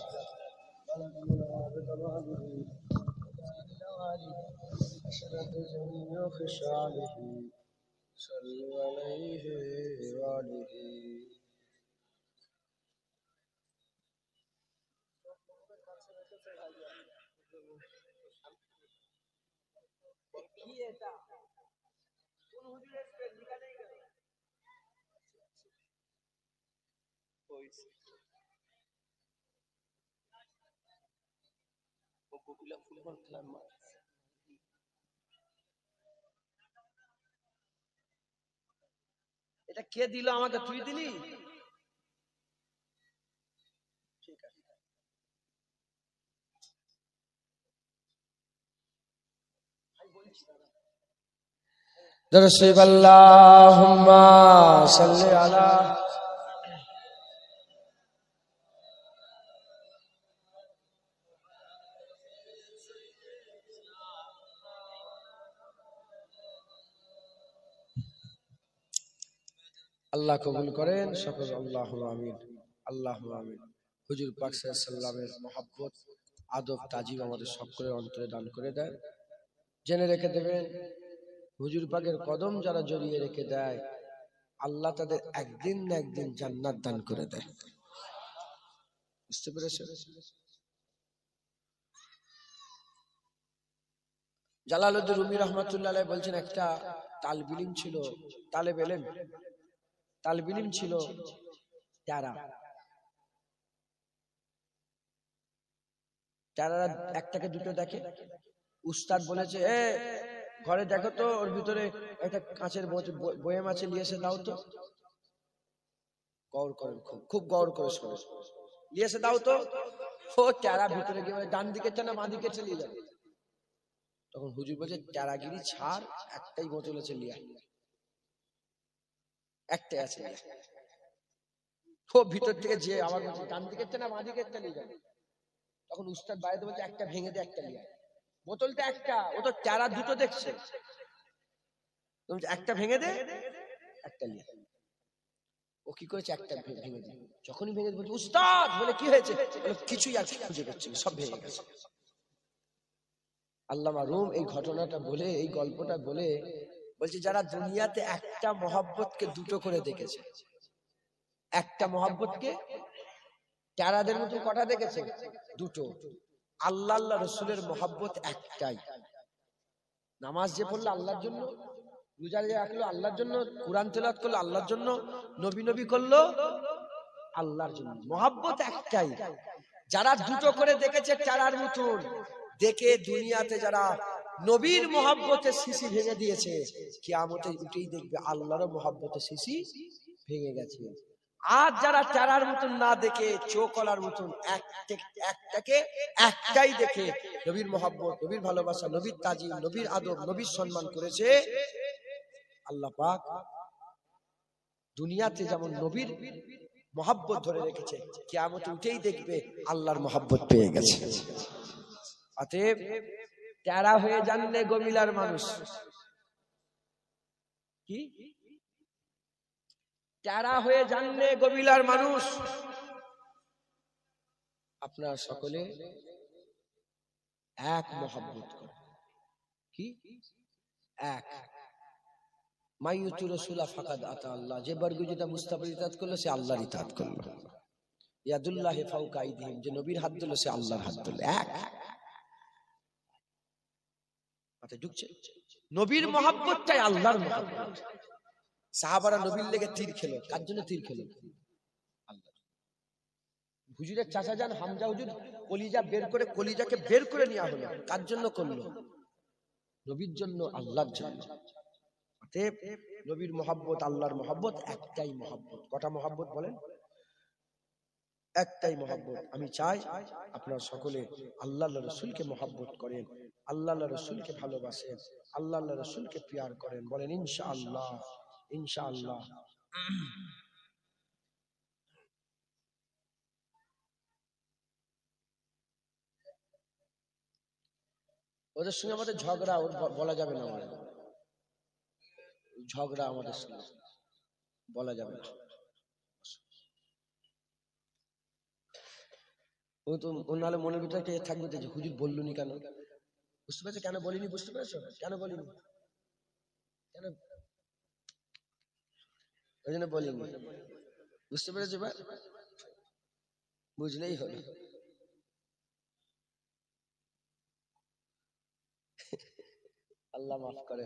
এটা কে দিল আমাকে? তুই দিলি? ঠিক আছে। দরুদ আল্লাহুম্মা সাল্লি আলা আল্লাহ কবুল করেন সকল, আল্লাহুম্মা আমিন, আল্লাহুম্মা আমিন। হুজুর পাক সাল্লাল্লাহু আলাইহি সাল্লামের মহব্বত আদব তাজিম আমাদের সকলের অন্তরে দান করে দেয়। জেনে রেখে দেবেন, হুজুর পাকের কদম যারা জড়িয়ে রেখে দেয় আল্লাহ তাদের একদিন না একদিন জান্নাত দান করে দেয়। বুঝতে পেরেছেন? জালালউদ্দিন রুমি রহমাতুল্লাহ আলাইহি বলছেন, একটা তালিব ইলম ছিল, তালিব ইলম ছিল তারা একটাকে দুটো দেখে। উস্তাদ বলেছে, এ ঘরে দেখো তো ওর ভিতরে একটা কাঁচের বয়াম আছে, নিয়ে এসে দাও তো। গৌর করেন, খুব গৌর করে শোনে, নিয়ে এসে দাও তো। ও ট্যারা ভিতরে গিয়ে ডান দিকে না বাঁ দিকে চালিয়ে যাবে। তখন হুজুর বলছে টেরাগিরি ছাড়, একটাই বোতল আছে লিয়া, একটাই আছে। ও ভিতর থেকে যে আমার ডান দিকের না বাঁ দিকের নিয়ে যাবে। তখন উস্তাদ বাইরে বলছে একটা ভেঙে দে, একটা লিয়া। বোতলটা একটা, ও তো টেরা দুটো দেখছে, একটা ভেঙে দে, একটা লিয়া। ও কি করেছে, একটা ভেঙে দে। যখনই ভেঙে বলছে উস্তাদ, বলে কি হয়েছে, কিছুই আর খুঁজে পাচ্ছি না, সব ভেঙে গেছে। আল্লামা রুম এই ঘটনাটা বলে, এই গল্পটা বলে বলছে যারা দুনিয়াতে একটা মহব্বতকে দুটো করে দেখেছে, একটা মহব্বতকে টেরাদের মতো কটা দেখেছে, দুটো। আল্লাহ আল্লাহ রসুলের মহব্বত একটাই। নামাজ যে পড়লো আল্লাহর জন্য, রোজা যে রাখলো আল্লাহর জন্য, কুরআন তেলাওয়াত করলো আল্লাহর জন্য, নবী নবী করলো আল্লাহর জন্য, মহব্বত একটাই। যারা দুটো করে দেখেছে টেরার মতন দেখে, দুনিয়াতে যারা নবীর মহব্বতে শিশি ভেঙে দিয়েছে, কিয়ামতে উঠেই দেখবে আল্লাহর মহব্বতে শিশি ভেঙে গেছে। আর যারা টেরার মতন না দেখে, চোখলার মতন একটাকে একটাই দেখে নবীর মহব্বত, নবীর ভালোবাসা, নবীর তাজিম, নবীর আদব, নবীর সম্মান করেছে, আল্লাহ পাক দুনিয়াতে যেমন নবীর মহব্বত ধরে রেখেছে, কিয়ামতে উঠেই দেখবে আল্লাহর মহব্বত পেয়ে গেছে। অতএব টেরা হয়ে জানলে গবিলার মানুষ কি, টেরা হয়ে জানলে গবিলার মানুষ, আপনারা সকলে এক মহব্বত করেন। কি এক? মাইয়ুতু রাসূলা ফাকাদ আতা আল্লাহ, যে বর্গ যেটা মুস্তাফার ইতাআত করলো সে আল্লাহর ইতাআত করলো। ইয়াদুল্লাহি ফাওকা আইদিহিম, যে নবীর হাত ধরলো সে আল্লাহর হাত ধরলো। এক কথা ঢুকছে? নবীর মহব্বতটাই আল্লাহর মহব্বত। সাহাবারা নবীর লেগে তীর খেলো, কার জন্য তীর খেলো? আল্লাহ। হুজুরের চাচা যান হামজা হুজুর কলিজা বের করে, কলিজাকে বের করে নেওয়া হলো, কার জন্য করলো? নবীর জন্য, আল্লাহর জন্য। অতএব নবীর মহব্বত, আল্লাহর মহব্বত একটাই মহব্বত। কটা মহব্বত বলেন? একটাই মহব্বত। আমি চাই আপনারা সকলে আল্লাহ রসুলকে মহব্বত করেন, আল্লাহ রসুলকে ভালোবাসেন, আল্লাহ রসুলকে প্যার করেন। বলেন ইনশাআল্লাহ, ইনশাআল্লাহ। ওদের সঙ্গে আমাদের ঝগড়া, ওর বলা যাবে না, আমাদের ঝগড়া আমাদের সঙ্গে বলা যাবে না। ও তো নাহলে মনের ভিতরে থাকবে যে হুজুর বললুনি কেন, বুঝতে পেরেছো? কেন বলিনি, বুঝতে পেরেছো? কেন বলিনি, কেন ওই জন্য বলিনি, বুঝতে পেরেছো? ভাই বুঝলেই হলো। আল্লাহ মাফ করে।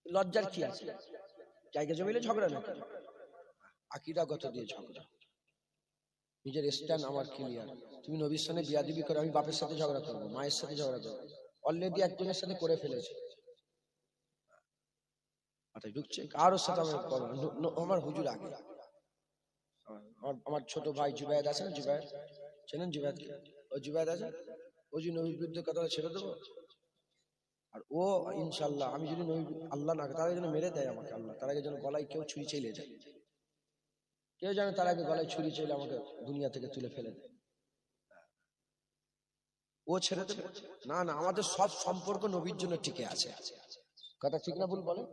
লজ্জার কি আছে? জায়গা জমিলে ঝগড়া না, আকীদাগত দিয়ে ঝগড়া। নিজের স্ট্যান্ড আমার ক্লিয়ার। তুমি নবীর সামনে বিয়াদবি করে, আমি বাপের সাথে ঝগড়া করবো, মায়ের সাথে ঝগড়া করবো, অলরেডি একজনের সাথে করে ফেলেছে, ঢুকছে কারোর সাথে আমার হুজুর আগে। আমার ছোট ভাই জুবায়েদ আছে না, জুবায়েদ চেনেন? জুবায়েদকে? ও জুবায়েদ আছে, ও যদি নবীর বিরুদ্ধে কথা ছেড়ে দেবো, আর ও ইনশাল্লাহ আমি যদি নবী, আল্লাহ না তার আগে যেন মেরে দেয় আমাকে, আল্লাহ তার আগে যেন গলায় কেউ ছুরি চেলে যায়, কেউ যেন তার আগে গলায় ছুরি চেলে আমাকে দুনিয়া থেকে তুলে ফেলে দেয়। ও ছেড়ে দেবে না, না, আমাদের সব সম্পর্ক নবীর জন্য টিকে আছে। কথা ঠিক না ভুল বলে?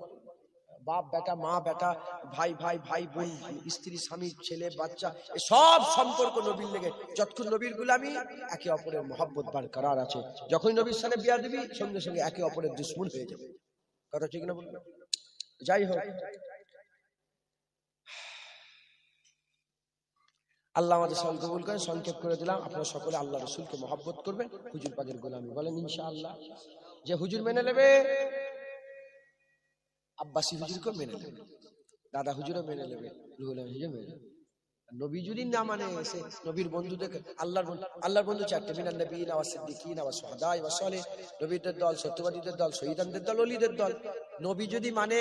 বাপ বেটা, মা বেটা, ভাই ভাই, ভাই বোন, স্ত্রী স্বামী, ছেলে বাচ্চা, সব সম্পর্ক নবীর লেগে, যতক্ষণ নবীর গোলামি, একে অপরের মহব্বত বরকরার আছে। যখন নবীর সাথে বিয়া দিবি, সঙ্গে সঙ্গে একে অপরের দুশ্মন হয়ে যাবে। কথা ঠিক না ভুল? যাই হোক, আল্লাহ আমাদের সকল কবুল করেন। সংক্ষেপ করে দিলাম, আপনারা সকলে আল্লাহ রসুলকে মহব্বত করবেন, হুজুর পাকের গোলামি। বলেন ইনশাআল্লাহ। যে হুজুর মেনে নেবে, আব্বাসী হুজুরকে মেনে নেবে, দাদা হুজুরও মেনে নেবে, রুহুল আমিন হুজুর মেনে নেবে। নবী যদি না মানে, সে নবীর বন্ধুদের, আল্লাহর বন্ধু চারটে, মিনান নবিয়িনা ওয়াস সিদ্দিকিনা ওয়াস শুহাদা ওয়াস সালিহিন, নবীদের দল, সত্যবাদীদের দল, শহীদানদের দল, ওলিদের দল। নবী যদি মানে,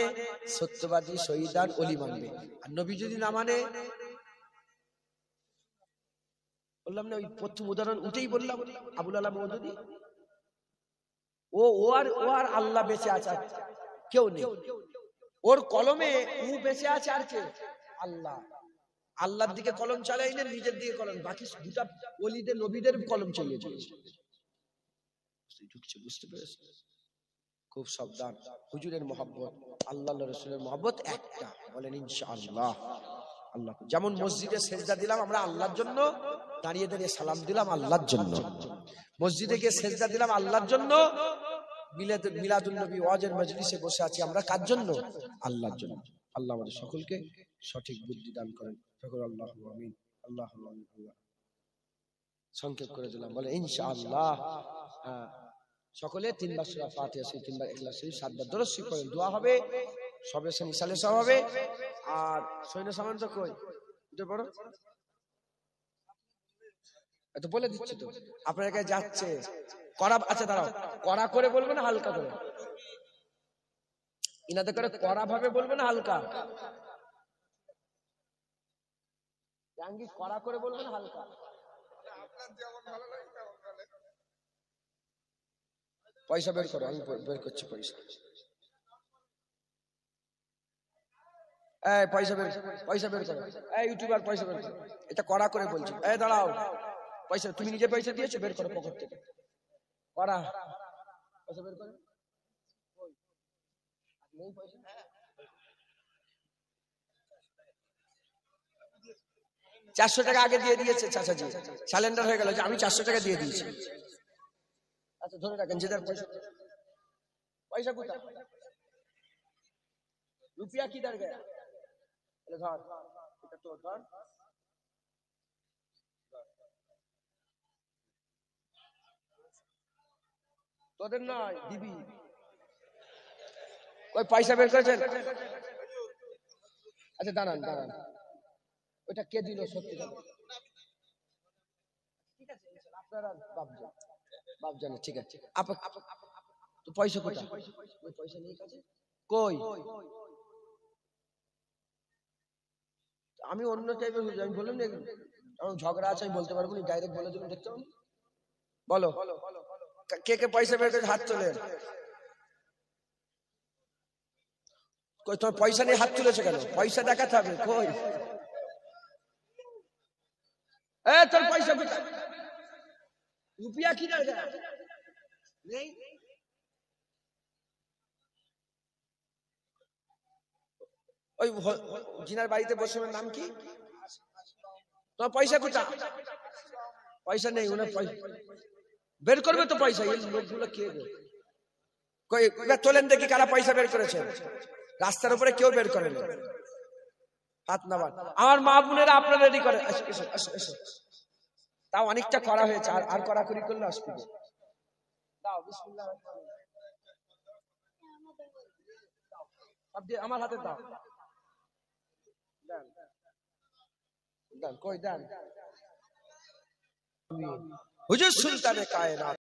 সত্যবাদী, শহীদান, ওলি মানবে। আর নবী যদি না মানে, বললাম না, ওই প্রথম উদাহরণ উঠেই বললাম, আবুল আলা মওদুদী। ও আর আল্লাহ বেঁচে আছে, কেউ নেই। ওর কলমে ও বেঁচে আছে, আর কে? আল্লাহ। আল্লাহর দিকে কলম চালাই না, নিজের দিকে কলম। বাকি দুটা ওলিদের নবীদের কলম চালিয়ে চলেছে। বুঝতে পেরেছ? খুব সাবধান। হুজুরের মহব্বত, আল্লাহ রাসূলের মহব্বত একটা। বলেন ইনশাআল্লাহ। আল্লাহ যেমন মসজিদে সেজদা দিলাম আমরা আল্লাহর জন্য, দাঁড়িয়ে দাঁড়িয়ে সালাম দিলাম আল্লাহর জন্য। মসজিদে গিয়ে সেজদা দিলাম আল্লাহর জন্য, মিলাদুন নবী ওয়াজের মজলিসে বসে আছি আমরা কার জন্য? আল্লাহর জন্য। আল্লাহ আমাদের সকলকে সঠিক বুদ্ধি দান করেন। সকল আল্লাহু আমিন। আল্লাহ আল্লাহ। সংক্ষেপ করে দিলাম, বলে ইনশাআল্লাহ। সকলে 3 বার সূরা ফাতিহা, 3 বার ইখলাস, 7 বার দরুদ শরীফ পড়েন, দোয়া হবে, সবে সে মিসালে সব হবে। আর সৈন্য সামান তো কই উঠে পড়ো, এত বলে দিচ্ছি তো আপনার কাছে যাচ্ছে কড়া। আচ্ছা দাঁড়াও, কড়া করে বলবো না হালকা করে? ইনাদের করে কড়া ভাবে বলবো না হালকা? কড়া করে বলবো না হালকা? পয়সা বের করো, আমি বের করছি পয়সা। এই পয়সা বের করো। এই ইউটিউবার পয়সা বের করো। এটা কড়া করে বলছি। এই দাঁড়াও, পয়সা তুমি নিজে পয়সা দিয়েছো, বের করো পকেট থেকে। কড়া পয়সা বের করো। 400 টাকা আগে দিয়ে দিয়েছে চাচাজি, স্যালেন্ডার হয়ে গেল যে আমি 400 টাকা দিয়ে দিয়েছি। আচ্ছা ধরে রাখেন, যেটার পয়সা। পয়সা কোথায়? রুপিয়া কিধার গয়া? ধর এটা তোর, ধর। তোদের নয়, দিবি। ওই পয়সা বের করেছেন? আচ্ছা দাঁড়ান, ওইটা কে দিল সত্যি? ঠিক আছে, আপনারা বাপ জানে, ঠিক আছে। তো পয়সা কোথায়? ওই পয়সা নেই কাছে, কই? আমি অন্য টাইপের, আমি বললাম না আমার ঝগড়া আছে, আমি বলতে পারবো না, ডাইরেক্ট বলে দিলাম, দেখতে পাবো। বলো কে কে পয়সা বের করে হাত তোলেন? কই তোমার পয়সা নিয়ে হাত তুলেছে কেন? পয়সা দেখাতে হবে, কই? তোর পয়সা কোথায়? রুপিয়া কি নেই? ওই জিনার বাড়িতে বসে নাম কি? তোমার পয়সা কোথায়? পয়সা নেই, ওনার পয়সা বের করবে তো। পয়সা এই লোকগুলো কে গো? কই তোলেন দেখি কারা পয়সা বের করেছেন। রাস্তার উপরে কেউ বের করে না, হাত নামান। আমার মা বোনেরা আপনারা রেডি করে, এসো। তাও অনেকটা করা হয়েছে, আর কড়াকড়ি করলে অসুবিধা। দাও বিসমিল্লাহ, আমার হাতে দাও। দেন কই দেন। হুজুর সুলতানে কায়নাত।